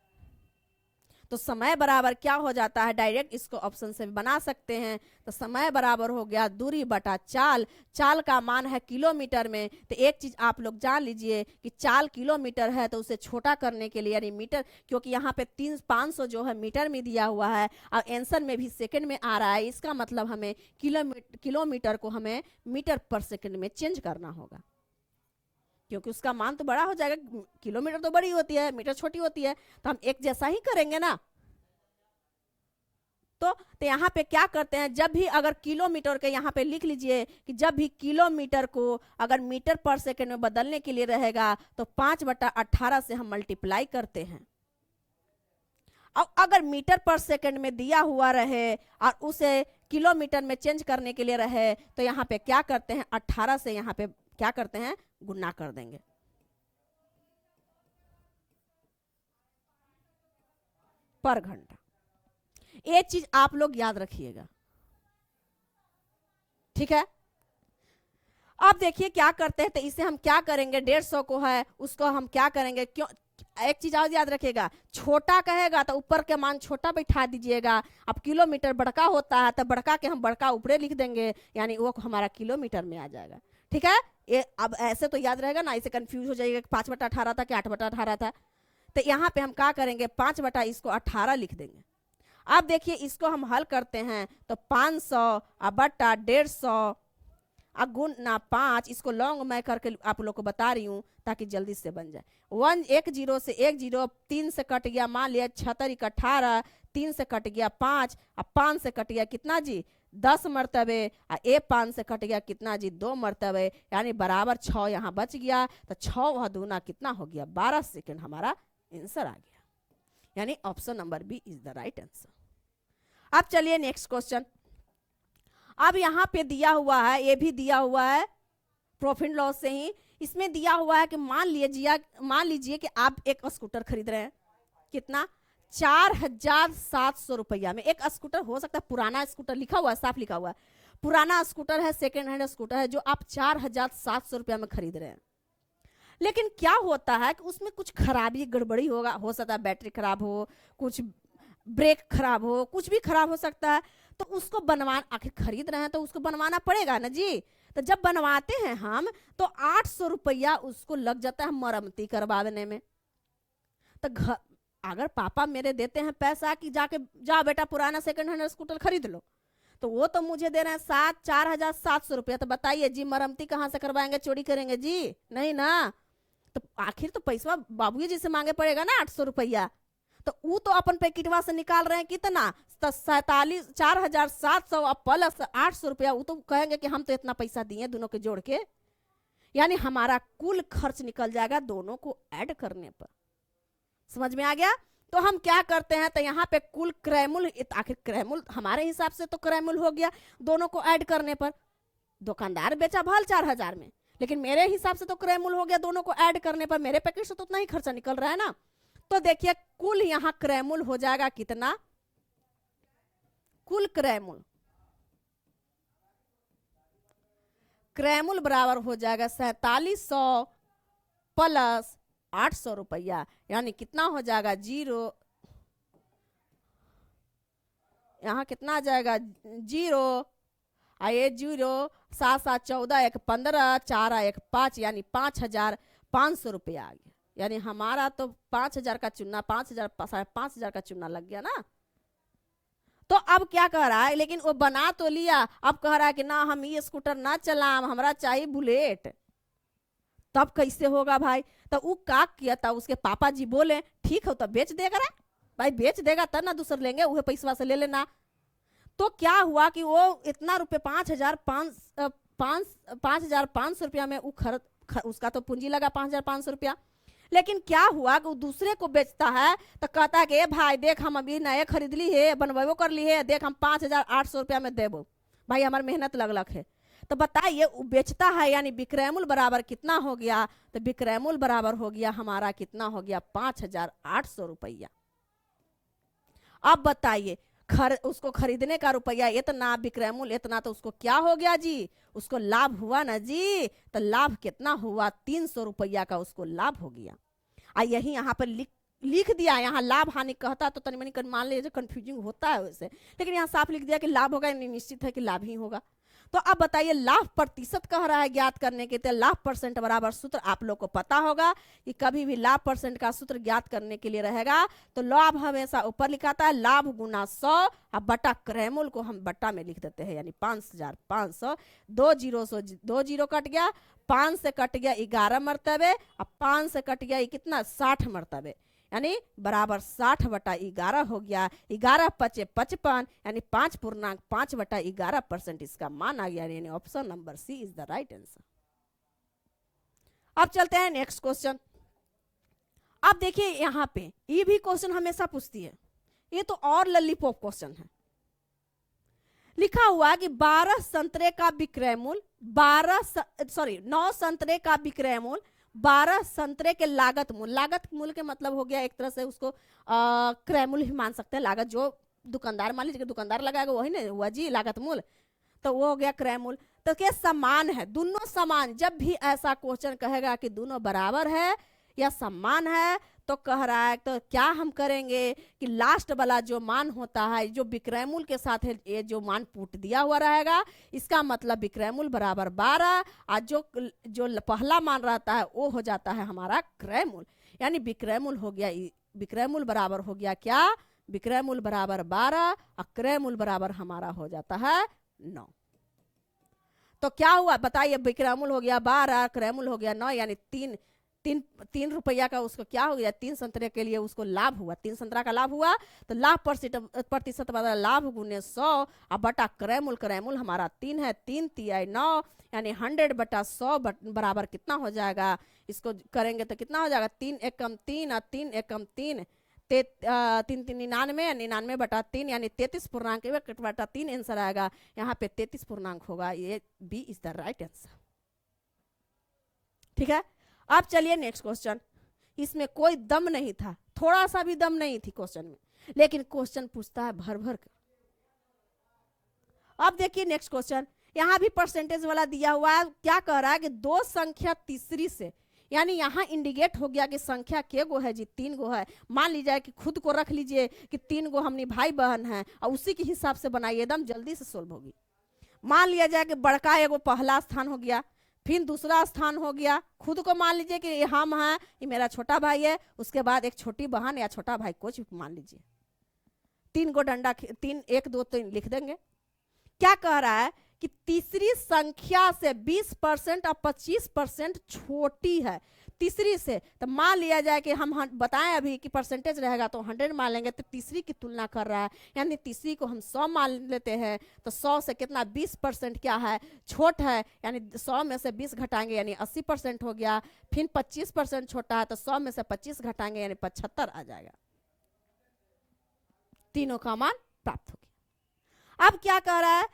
[SPEAKER 1] तो समय बराबर क्या हो जाता है, डायरेक्ट इसको ऑप्शन से बना सकते हैं। तो समय बराबर हो गया दूरी बटा चाल, चाल का मान है किलोमीटर में। तो एक चीज आप लोग जान लीजिए कि चाल किलोमीटर है तो उसे छोटा करने के लिए यानी मीटर, क्योंकि यहाँ पे 500 जो है मीटर में दिया हुआ है और आंसर में भी सेकंड में आ रहा है, इसका मतलब हमें किलोमीटर को हमें मीटर पर सेकंड में चेंज करना होगा, क्योंकि उसका मान तो बड़ा हो जाएगा। किलोमीटर तो बड़ी होती है, मीटर छोटी होती है, तो हम एक जैसा ही करेंगे ना। तो यहाँ पे क्या करते हैं, जब भी अगर किलोमीटर के यहाँ पे लिख लीजिए कि जब भी किलोमीटर को अगर मीटर पर सेकंड में बदलने के लिए रहेगा तो 5/18 से हम मल्टीप्लाई करते हैं। अब अगर मीटर पर सेकंड में दिया हुआ रहे और उसे किलोमीटर में चेंज करने के लिए रहे तो यहाँ पे क्या करते हैं, 18 से यहाँ पे क्या करते हैं, गुना कर देंगे। पर घंटा। एक चीज आप लोग याद रखिएगा, ठीक है। अब देखिए क्या करते हैं, तो इसे हम क्या करेंगे, 150 को है उसको हम क्या करेंगे, क्यों, एक चीज और याद रखिएगा, छोटा कहेगा तो ऊपर के मान छोटा बैठा दीजिएगा। अब किलोमीटर बड़का होता है तो बड़का के हम बड़का ऊपरे लिख देंगे, यानी वो हमारा किलोमीटर में आ जाएगा, ठीक है। ये अब ऐसे तो याद रहेगा ना, इसे कंफ्यूज हो जाएगा 5/18 था कि 8/18 था। तो यहाँ पे हम क्या करेंगे, 5 बटा इसको 18 लिख देंगे। अब देखिए इसको हम हल करते हैं तो 500 बटा 150 गुना 5, इसको लॉन्ग मैं करके आप लोग को बता रही हूँ ताकि जल्दी से बन जाए। 1 0 से 1 0, 3 से कट गया, मान लिया 76 × 18, 3 से कट गया 5, अब 5 से कट गया कितना जी, 10 मरतबे, ए 5 से कट गया कितना जी, 2 मरतबे, यानी बराबर 6 यहाँ बच गया। तो 6 वह दूना कितना हो गया, 12 सेकेंड हमारा आंसर आ गया, यानी option number B is the right answer. अब चलिए नेक्स्ट क्वेश्चन। अब यहाँ पे दिया हुआ है, ये भी दिया हुआ है प्रॉफिट लॉस से ही। इसमें दिया हुआ है कि मान लीजिए कि आप एक स्कूटर खरीद रहे हैं, कितना, 4700 रुपया में। एक स्कूटर हो सकता है पुराना स्कूटर, लिखा हुआ है, साफ लिखा हुआ है, पुराना स्कूटर है, सेकेंड हैंड स्कूटर है, जो आप 4700 रुपया में खरीद रहे हैं। लेकिन क्या होता है कि उसमें कुछ खराबी गड़बड़ी होगा, हो सकता है बैटरी खराब हो, कुछ ब्रेक खराब हो, कुछ भी खराब हो सकता है। तो उसको बनवाना, आखिर खरीद रहे हैं तो उसको बनवाना पड़ेगा ना जी। तो जब बनवाते हैं हम तो 800 रुपया उसको लग जाता है मरम्मती करवाने में। तो अगर पापा मेरे देते हैं पैसा कि जाके जाओ बेटा पुराना सेकंड हैंड स्कूटर खरीद लो, तो वो तो मुझे दे रहे हैं 4700 रुपया। तो बताइए जी मरम्मती कहाँ से करवाएंगे, चोरी करेंगे जी, नहीं ना। तो आखिर तो पैसा बाबूजी जी से मांगे पड़ेगा ना 800 रुपया। तो वो तो अपन पैकेटवा से निकाल रहे हैं कितना, 4700 प्लस 800 रुपया। वो तो कहेंगे कि हम तो इतना पैसा दिए दोनों के जोड़ के, यानी हमारा कुल खर्च निकल जाएगा दोनों को ऐड करने पर। समझ में आ गया। तो हम क्या करते हैं, तो यहाँ पे कुल क्रयमूल्य, आखिर क्रयमूल्य हमारे हिसाब से तो क्रयमूल्य हो गया दोनों को ऐड करने पर। दुकानदार बेचा भल 4000 में, लेकिन मेरे हिसाब से तो क्रयमूल्य हो गया दोनों को ऐड करने पर। मेरे पैकेट से तो उतना ही खर्चा निकल रहा है ना। तो देखिए कुल यहां क्रयमूल्य हो जाएगा कितना, कुल क्रयमूल्य बराबर हो जाएगा 4700 प्लस 800 रुपया, यानी कितना हो जाएगा 0, यहां कितना आ जाएगा 0, ये 0, 7 7 14 1 15 4 1 5, यानी 5500 रुपया आ गया। यानी हमारा तो 5000 का चुनना, 5000 का चुनना लग गया ना। तो अब क्या कह रहा है, लेकिन वो बना तो लिया, अब कह रहा है कि ना हम ये स्कूटर ना चलाम, हमरा चाहिए बुलेट। तब कैसे होगा भाई। तो वो का किया था, उसके पापा जी बोले ठीक है तो बेच देगा रे भाई, बेच देगा तब ना दूसर लेंगे, वह पैसा से ले लेना। तो क्या हुआ कि वो इतना रुपये 5500 रुपया में उसका तो पूंजी लगा 5500 रुपया। लेकिन क्या हुआ कि वो दूसरे को बेचता है तो कहता है कि भाई देख हम अभी नए खरीद ली है, बनवेबो कर ली है, देख हम 5800 रुपया में देबो, भाई हमारी मेहनत लगलक है। तो बताइए वो बेचता है, यानी विक्रयमूल्य बराबर कितना हो गया, तो विक्रयमूल्य बराबर हो गया हमारा कितना हो गया 5800 रुपया। अब बताइए उसको खरीदने का रुपया इतना, विक्रयमूल्य इतना, तो उसको क्या हो गया जी, उसको लाभ हुआ ना जी। तो लाभ कितना हुआ, 300 रुपया का उसको लाभ हो गया। यही यहाँ पर लिख दिया, यहाँ लाभ हानि कहता तो तनी मनी मान लीजिए कंफ्यूजिंग होता है वैसे, लेकिन यहाँ साफ लिख दिया कि लाभ होगा, निश्चित है कि लाभ ही होगा। तो अब बताइए लाभ प्रतिशत कह रहा है ज्ञात करने के, तो लाभ परसेंट बराबर सूत्र आप लोग को पता होगा कि कभी भी लाभ परसेंट का सूत्र ज्ञात करने के लिए रहेगा तो लाभ हमेशा ऊपर लिखाता है, लाभ गुना 100 अब बटा क्रयमूल्य को हम बट्टा में लिख देते हैं, यानी 5500। 2 जीरो कट गया, 5 से कट गया 11 मरतबे, अब 5 से कट गया कितना 60 मरतबे, यानी बराबर 60/11 हो गया। 11 पचे 55, यानी 5.5/11% इसका मान आ गया, यानी option number C is the right answer. अब चलते हैं नेक्स्ट क्वेश्चन। अब देखिए यहां पे ये भी क्वेश्चन हमेशा पूछती है, ये तो और ललीपॉप क्वेश्चन है, लिखा हुआ है कि 12 संतरे का विक्रय मूल्य 9 संतरे का विक्रय मूल्य 12 संतरे के लागत मूल्य के मतलब हो गया एक तरह से उसको क्रय मूल्य ही मान सकते हैं। लागत जो दुकानदार, मान लीजिए दुकानदार लगाएगा वही ना हुआ जी लागत मूल्य, तो वो हो गया क्रय मूल्य। तो क्या समान है, दोनों समान। जब भी ऐसा क्वेश्चन कहेगा कि दोनों बराबर है या समान है तो कह रहा है, तो क्या हम करेंगे कि लास्ट वाला जो मान होता है जो विक्रय मूल्य के साथ है, ये जो मान पुट दिया हुआ रहेगा, इसका मतलब विक्रय मूल्य बराबर 12 और जो पहला मान रहता है वो हो जाता है हमारा क्रय मूल्य। यानी विक्रय मूल्य हो गया, विक्रय मूल्य बराबर हो गया क्या, विक्रय मूल्य बराबर 12 और क्रय मूल्य बराबर हमारा हो जाता है 9। तो क्या हुआ बताइए, विक्रय मूल्य हो गया 12, क्रय मूल्य हो गया 9, यानी 3 रुपया का उसको क्या हो गया, 3 संतरे के लिए उसको लाभ हुआ, 3 संतरा का लाभ हुआ। तो लाभ प्रतिशत बदला लाभ गुने 100 और बटा क्रय मूल्य हमारा 3 है, 3 तिया 9, यानी 100/100 बराबर कितना हो जाएगा, इसको करेंगे तो कितना हो जाएगा, 3 एकम 3 और 3 एकम 3 3 99, 99/3 यानी 33.1/3 आंसर आएगा। यहाँ पे 33 पूर्णांक होगा, ये B is the right answer. ठीक है, अब चलिए नेक्स्ट क्वेश्चन। इसमें कोई दम नहीं था, थोड़ा सा भी दम नहीं थी क्वेश्चन में, लेकिन क्वेश्चन पूछता है भर भर कर। अब देखिए नेक्स्ट क्वेश्चन, यहां भी परसेंटेज वाला दिया हुआ है। क्या कह रहा है कि 2 संख्या तीसरी से, यानी यहाँ इंडिकेट हो गया कि संख्या के गो है जी, 3 गो है। मान लीजिए कि खुद को रख लीजिए कि 3 गो हमने भाई बहन हैं और उसी के हिसाब से बनाइए, एकदम जल्दी से सोल्व होगी। मान लिया जाए कि बड़का एगो पहला स्थान हो गया, फिर दूसरा स्थान हो गया, खुद को मान लीजिए कि हम हैं, ये मेरा छोटा भाई है, उसके बाद एक छोटी बहन या छोटा भाई कुछ मान लीजिए, 3 गो डंडा 3 1 2 3 लिख देंगे। क्या कह रहा है कि तीसरी संख्या से 20% और 25% छोटी है तीसरी से। तो मान लिया जाए कि हम बताएं अभी कि परसेंटेज रहेगा तो 100 मान लेंगे, तो तीसरी की तुलना कर रहा है, यानी तीसरी को हम 100 मान लेते हैं। तो 100 से कितना 20% क्या है, छोट है, यानी 100 में से 20 घटाएंगे यानी 80% हो गया। फिर 25% छोटा है तो 100 में से 25 घटाएंगे यानी 75 आ जाएगा। तीनों का मान प्राप्त हो गया। अब क्या कह रहा है,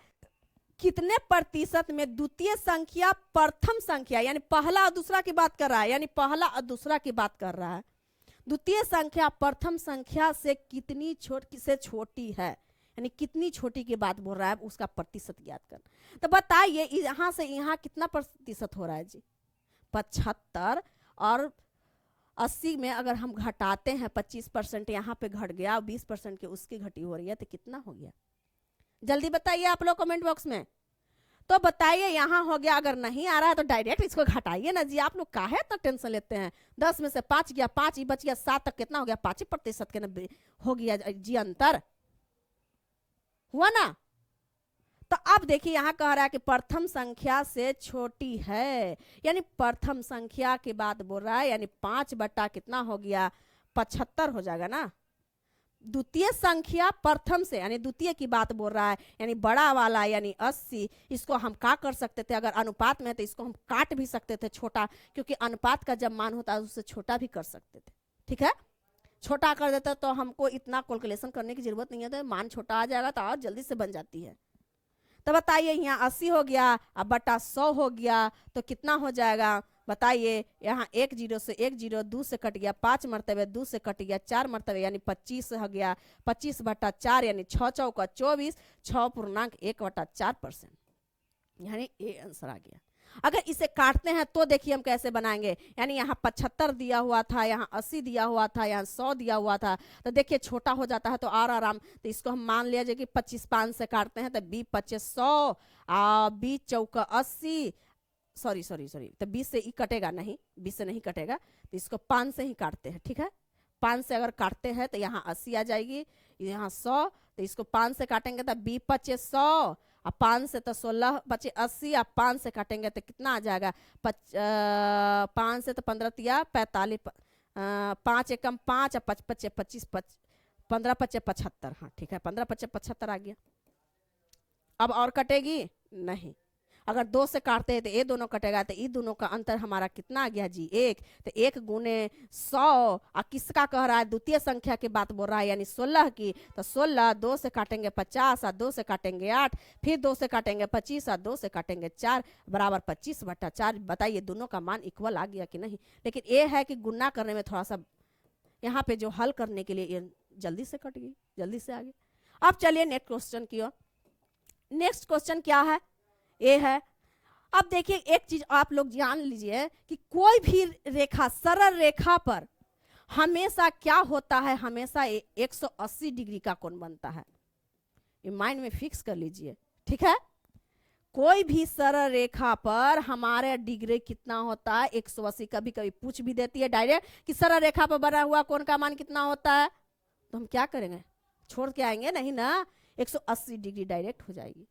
[SPEAKER 1] कितने प्रतिशत में द्वितीय संख्या प्रथम संख्या, यानी पहला और दूसरा की बात कर रहा है, यानी पहला और दूसरा की बात कर रहा है, द्वितीय संख्या प्रथम संख्या से कितनी छोटी है, यानी कितनी छोटी की बात बोल रहा है, उसका प्रतिशत ज्ञात करना। तो बताइए यहां से यहां कितना प्रतिशत हो रहा है जी, 75 और 80 में अगर हम घटाते हैं 25% यहाँ पे घट गया, 20% के उसकी घटी हो रही है, तो कितना हो गया, जल्दी बताइए आप लोग कमेंट बॉक्स में। तो बताइए यहां हो गया, अगर नहीं आ रहा है तो डायरेक्ट इसको घटाइए ना जी, आप लोग काहे तो टेंशन लेते हैं। 10 में से 5 गया, 5 ही बच गया, 7 तक कितना हो गया, 5% के 90 हो गया जी, अंतर हुआ ना। तो अब देखिए यहां कह रहा है कि प्रथम संख्या से छोटी है, यानी प्रथम संख्या की बात बोल रहा है, यानी 5 बटा कितना हो गया, 75 हो जाएगा ना। द्वितीय संख्या प्रथम से, यानी द्वितीय की बात बोल रहा है, यानी बड़ा वाला यानी 80, इसको हम क्या कर सकते थे, अगर अनुपात में है तो इसको हम काट भी सकते थे छोटा, क्योंकि अनुपात का जब मान होता है उससे छोटा भी कर सकते थे। ठीक है, छोटा कर देते तो हमको इतना कैलकुलेशन करने की जरूरत नहीं है, तो मान छोटा आ जाएगा तो और जल्दी से बन जाती है। तो बताइए यहाँ 80 हो गया, अब बटा 100 हो गया, तो कितना हो जाएगा बताइए। यहाँ 1 0 से 1 0, 2 से कट गया, 5 मरतबे 2 से कट गया, 4 मरतबे यानी 25 हो गया, 25/4 यानी 6 चौका 24, 6.1/4%, यानी ये आंसर आ गया। अगर इसे काटते हैं तो देखिए हम कैसे बनाएंगे, यानी यहाँ 75 दिया हुआ था, यहाँ 80 दिया हुआ था, यहाँ 100 दिया हुआ था, तो देखिए छोटा हो जाता है तो और आराम। तो इसको हम मान लिया जाए कि 25 5 से काटते हैं तो 20 25 100 20 चौका 80, सॉरी तो 20 से ही कटेगा नहीं, 20 से नहीं कटेगा, तो इसको 5 से ही काटते हैं। ठीक है, 5 से अगर काटते हैं तो यहाँ 80 आ जाएगी, यहाँ 100, तो इसको 5 से काटेंगे तो 20 25 100, 5 से तो 16 25 80, 5 से काटेंगे तो कितना आ जाएगा, 5 से तो 15 तिया 45, 5 एकम 5 5 25 25 15 25 75। हाँ ठीक है, 15 25 75 आ गया। अब और कटेगी नहीं, अगर 2 से काटते हैं तो ये दोनों कटेगा, तो ये दोनों का अंतर हमारा कितना आ गया जी 1। तो 1 गुने 100 और किसका कह रहा है, द्वितीय संख्या की बात बोल रहा है यानी 16 की। तो 16 2 से काटेंगे 50 और 2 से काटेंगे 8, फिर 2 से काटेंगे 25 और 2 से काटेंगे 4 बराबर 25/4। बताइए दोनों का मान इक्वल आ गया कि नहीं। लेकिन ये है कि गुना करने में थोड़ा सा यहाँ पे जो हल करने के लिए ये जल्दी से कट गई, जल्दी से आ गई। अब चलिए नेक्स्ट क्वेश्चन की ओर। नेक्स्ट क्वेश्चन क्या है, ये है। अब देखिए एक चीज आप लोग जान लीजिए कि कोई भी रेखा, सरल रेखा पर हमेशा क्या होता है, हमेशा 180 डिग्री का कोण बनता है। ये माइंड में फिक्स कर लीजिए, ठीक है। कोई भी सरल रेखा पर हमारे डिग्री कितना होता है 180। कभी कभी पूछ भी देती है डायरेक्ट कि सरल रेखा पर बना हुआ कोण का मान कितना होता है, तो हम क्या करेंगे, छोड़ के आएंगे नहीं ना, 180 डिग्री डायरेक्ट हो जाएगी।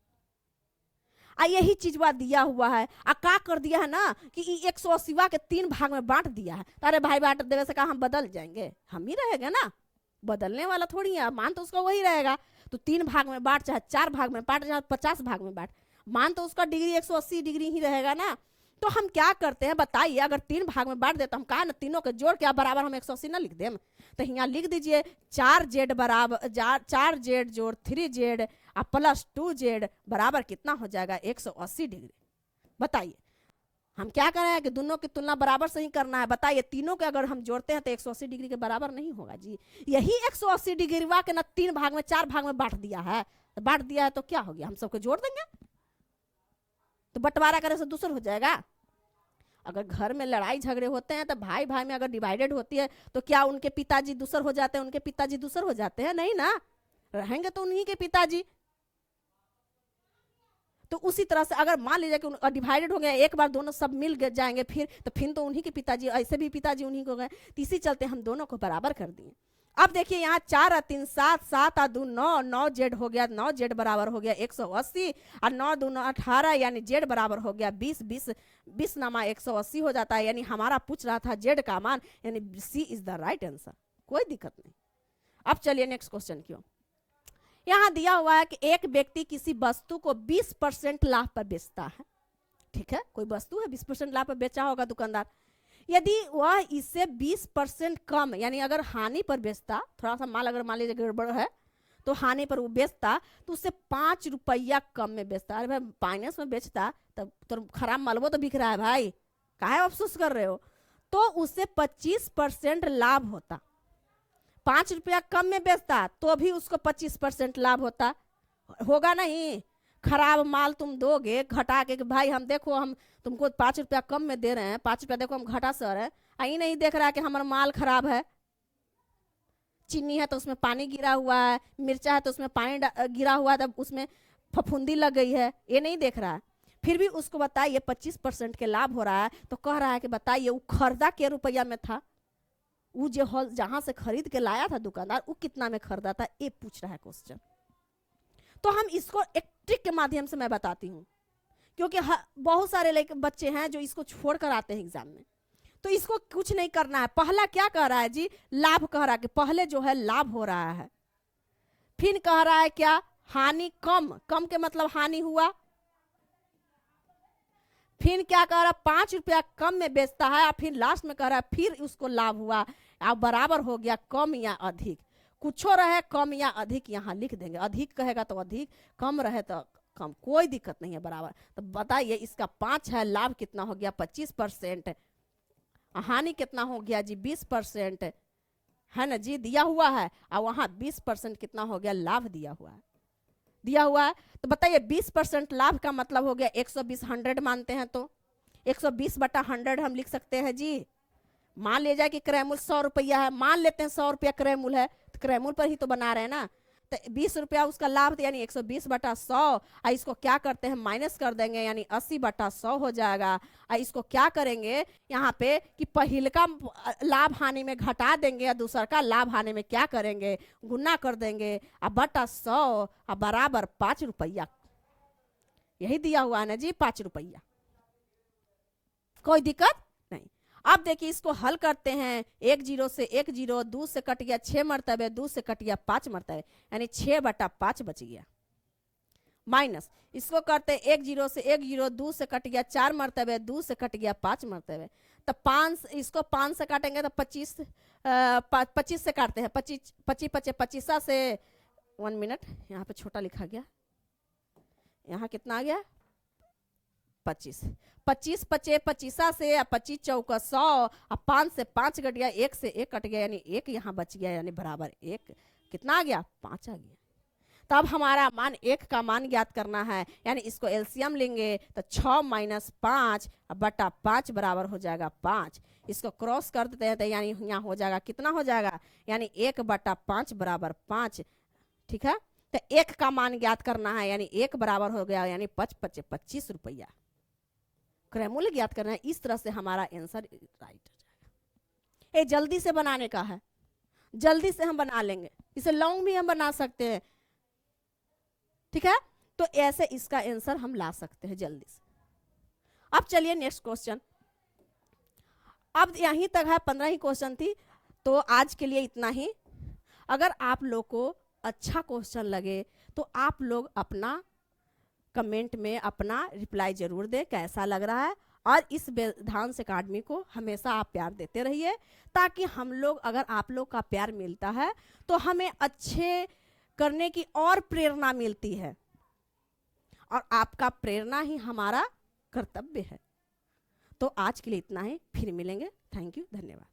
[SPEAKER 1] यही चीज बात दिया हुआ है। का कर दिया है ना कि 180 के 3 भाग में बांट दिया है। अरे भाई बांट देवे से कहा हम बदल जाएंगे, हम ही रहेगा ना, बदलने वाला थोड़ी है, मान तो उसका वही रहेगा। तो 3 भाग में बांट, चाहे 4 भाग में बांट, चाहे 50 भाग में बांट, मान तो उसका डिग्री 180 डिग्री ही रहेगा ना। तो हम क्या करते हैं बताइए, अगर 3 भाग में बांट देते हम कहा ना तीनों के जोड़ के बराबर हम 180 ना लिख दें। तो यहाँ लिख दीजिए 4z बराबर 4z जोड़ 3z प्लस 2z बराबर कितना हो जाएगा 180 डिग्री। बताइए हम क्या कर रहे हैं कि दोनों की तुलना बराबर से ही करना है। बताइए तीनों के अगर हम जोड़ते हैं तो 180 डिग्री के बराबर नहीं होगा जी। यही 180 डिग्री के ना 3 भाग में 4 भाग में बांट दिया है, तो बांट दिया है तो क्या हो गया, हम सबको जोड़ देंगे तो बंटवारा करने से दूसर हो जाएगा। अगर घर में लड़ाई झगड़े होते हैं तो भाई भाई में अगर डिवाइडेड होती है तो क्या उनके पिताजी दूसर हो जाते हैं, उनके पिताजी दूसर हो जाते हैं, नहीं ना, रहेंगे तो उन्हीं के पिताजी। तो उसी तरह से अगर मान लीजिए कि डिवाइडेड हो गया, एक बार दोनों सब मिल जाएंगे फिर तो उन्हीं के पिताजी, ऐसे भी पिताजी उन्हीं को गए। तो इसी चलते हम दोनों को बराबर कर दिए। अब देखिए यहाँ 4 और 3 7, 7 और 2 9, 9z हो गया, 9z बराबर हो गया 180 और 9 2 9 18 यानी z बराबर हो गया 20, 20 नामा 180 हो जाता है। यानी हमारा पूछ रहा था z का मान, यानी सी इज द राइट आंसर, कोई दिक्कत नहीं। अब चलिए नेक्स्ट क्वेश्चन की ओर। यहाँ दिया हुआ है कि एक व्यक्ति किसी वस्तु को 20% लाभ पर बेचता है, ठीक है, कोई वस्तु है 20% लाभ पर बेचा होगा दुकानदार। यदि वह इससे 20% कम, यानी अगर हानि पर बेचता, थोड़ा सा माल अगर मान लीजिए गड़बड़ है तो हानि पर वो बेचता, तो उससे 5 रुपया कम में बेचता। अरे भाई फाइनेंस में बेचता तब तो खराब मालवो तो बिक रहा है भाई, काहे अफसोस कर रहे हो। तो उससे 25% लाभ होता। 5 रुपया कम में बेचता तो भी उसको 25% लाभ होता, होगा नहीं। खराब माल तुम दोगे घटा के कि भाई हम देखो हम तुमको 5 रुपया कम में दे रहे हैं, 5 रुपया देखो हम घटा सर है, आई नहीं देख रहा है कि हमारा माल खराब है। चीनी है तो उसमें पानी गिरा हुआ है, मिर्चा है तो उसमें पानी गिरा हुआ है, तब उसमें फफूंदी लग गई है, ये नहीं देख रहा है। फिर भी उसको बताइए 25% के लाभ हो रहा है, तो कह रहा है कि बताइए वो खरीदा क्या रुपया में था, वो जो हॉल जहां से खरीद के लाया था दुकानदार वो कितना में खरीदा था, ये पूछ रहा है क्वेश्चन। तो हम इसको एक ट्रिक के माध्यम से मैं बताती हूँ, क्योंकि बहुत सारे बच्चे हैं जो इसको छोड़ कर आते हैं एग्जाम में। तो इसको कुछ नहीं करना है। पहला क्या कह रहा है जी, लाभ कह रहा है कि पहले जो है लाभ हो रहा है, फिर कह रहा है क्या, हानि कम, कम के मतलब हानि हुआ, फिर क्या कह रहा है 5 रुपया कम में बेचता है, और फिर लास्ट में कह रहा है फिर उसको लाभ हुआ, अब बराबर हो गया कम या अधिक। कुछो रहे कम या अधिक यहाँ लिख देंगे, अधिक कहेगा तो अधिक, कम रहे तो कम, कोई दिक्कत नहीं है, बराबर। तो बताइए इसका 5 है, लाभ कितना हो गया 25%, हानि कितना हो गया जी 20%, है ना जी, दिया हुआ है। और वहाँ 20% कितना हो गया, लाभ दिया हुआ है, दिया हुआ है। तो बताइए 20% लाभ का मतलब हो गया 120, 100 मानते हैं तो 120/100 हम लिख सकते हैं जी। मान ले जाए कि क्रय मूल्य 100 रुपया है, मान लेते हैं 100 रुपया क्रय मूल्य है, तो क्रय मूल्य पर ही तो बना रहे हैं ना। तो 20 रुपया उसका लाभ, यानी 120/100, और इसको क्या करते हैं माइनस कर देंगे, यानी 80/100 हो जाएगा। और इसको क्या करेंगे यहाँ पे कि पहले का लाभ हानि में घटा देंगे, या दूसरा का लाभ हानि में क्या करेंगे, गुना कर देंगे, और बटा 100 और बराबर 5 रुपया। यही दिया हुआ है ना जी 5 रुपया, कोई दिक्कत नहीं। अब देखिए इसको हल करते हैं, 1 0 से 1 0, 2 से कट गया 6 मरतबे, 2 से कट गया 5 मरतबे, यानी 6/5 बच गया। माइनस, इसको करते 1 0 से 1 0, 2 से कट गया 4 मरतबे, 2 से कट गया 5 मरतबे, तो 5, इसको 5 से काटेंगे तो 25, 25 से काटते हैं, 25 25 25 25 से 1 मिनट, यहाँ पे छोटा लिखा गया, यहाँ कितना आ गया 25, 25 25 25 से 25 चौका 100, अब 5 से 5 कट गया, 1 से 1 कट गया, यानी 1 यहाँ बच गया, यानी बराबर 1, कितना आ गया 5 आ गया। तब हमारा मान 1 का मान ज्ञात करना है, यानी इसको एलसीएम लेंगे तो 6 माइनस 5 बटा 5 बराबर हो जाएगा 5, इसको क्रॉस कर देते हैं तो यानी यहाँ हो जाएगा, कितना हो जाएगा, यानी 1 बटा 5 बराबर 5, ठीक है। तो 1 का मान ज्ञात करना है, यानी 1 बराबर हो गया, यानी 25 रुपया क्रय मूल्य ज्ञात करना है। इस तरह से हमारा आंसर राइट हो जाएगा। ये जल्दी से बनाने का है, जल्दी से हम बना लेंगे, इसे लॉन्ग भी हम बना सकते हैं, ठीक है। तो ऐसे इसका आंसर हम ला सकते हैं जल्दी से। अब चलिए नेक्स्ट क्वेश्चन। अब यहीं तक है, 15 ही क्वेश्चन थी, तो आज के लिए इतना ही। अगर आप लोग को अच्छा क्वेश्चन लगे तो आप लोग अपना कमेंट में अपना रिप्लाई जरूर दें, कैसा लग रहा है। और इस वेदांश अकादमी को हमेशा आप प्यार देते रहिए, ताकि हम लोग, अगर आप लोग का प्यार मिलता है तो हमें अच्छे करने की और प्रेरणा मिलती है, और आपका प्रेरणा ही हमारा कर्तव्य है। तो आज के लिए इतना ही, फिर मिलेंगे। थैंक यू, धन्यवाद।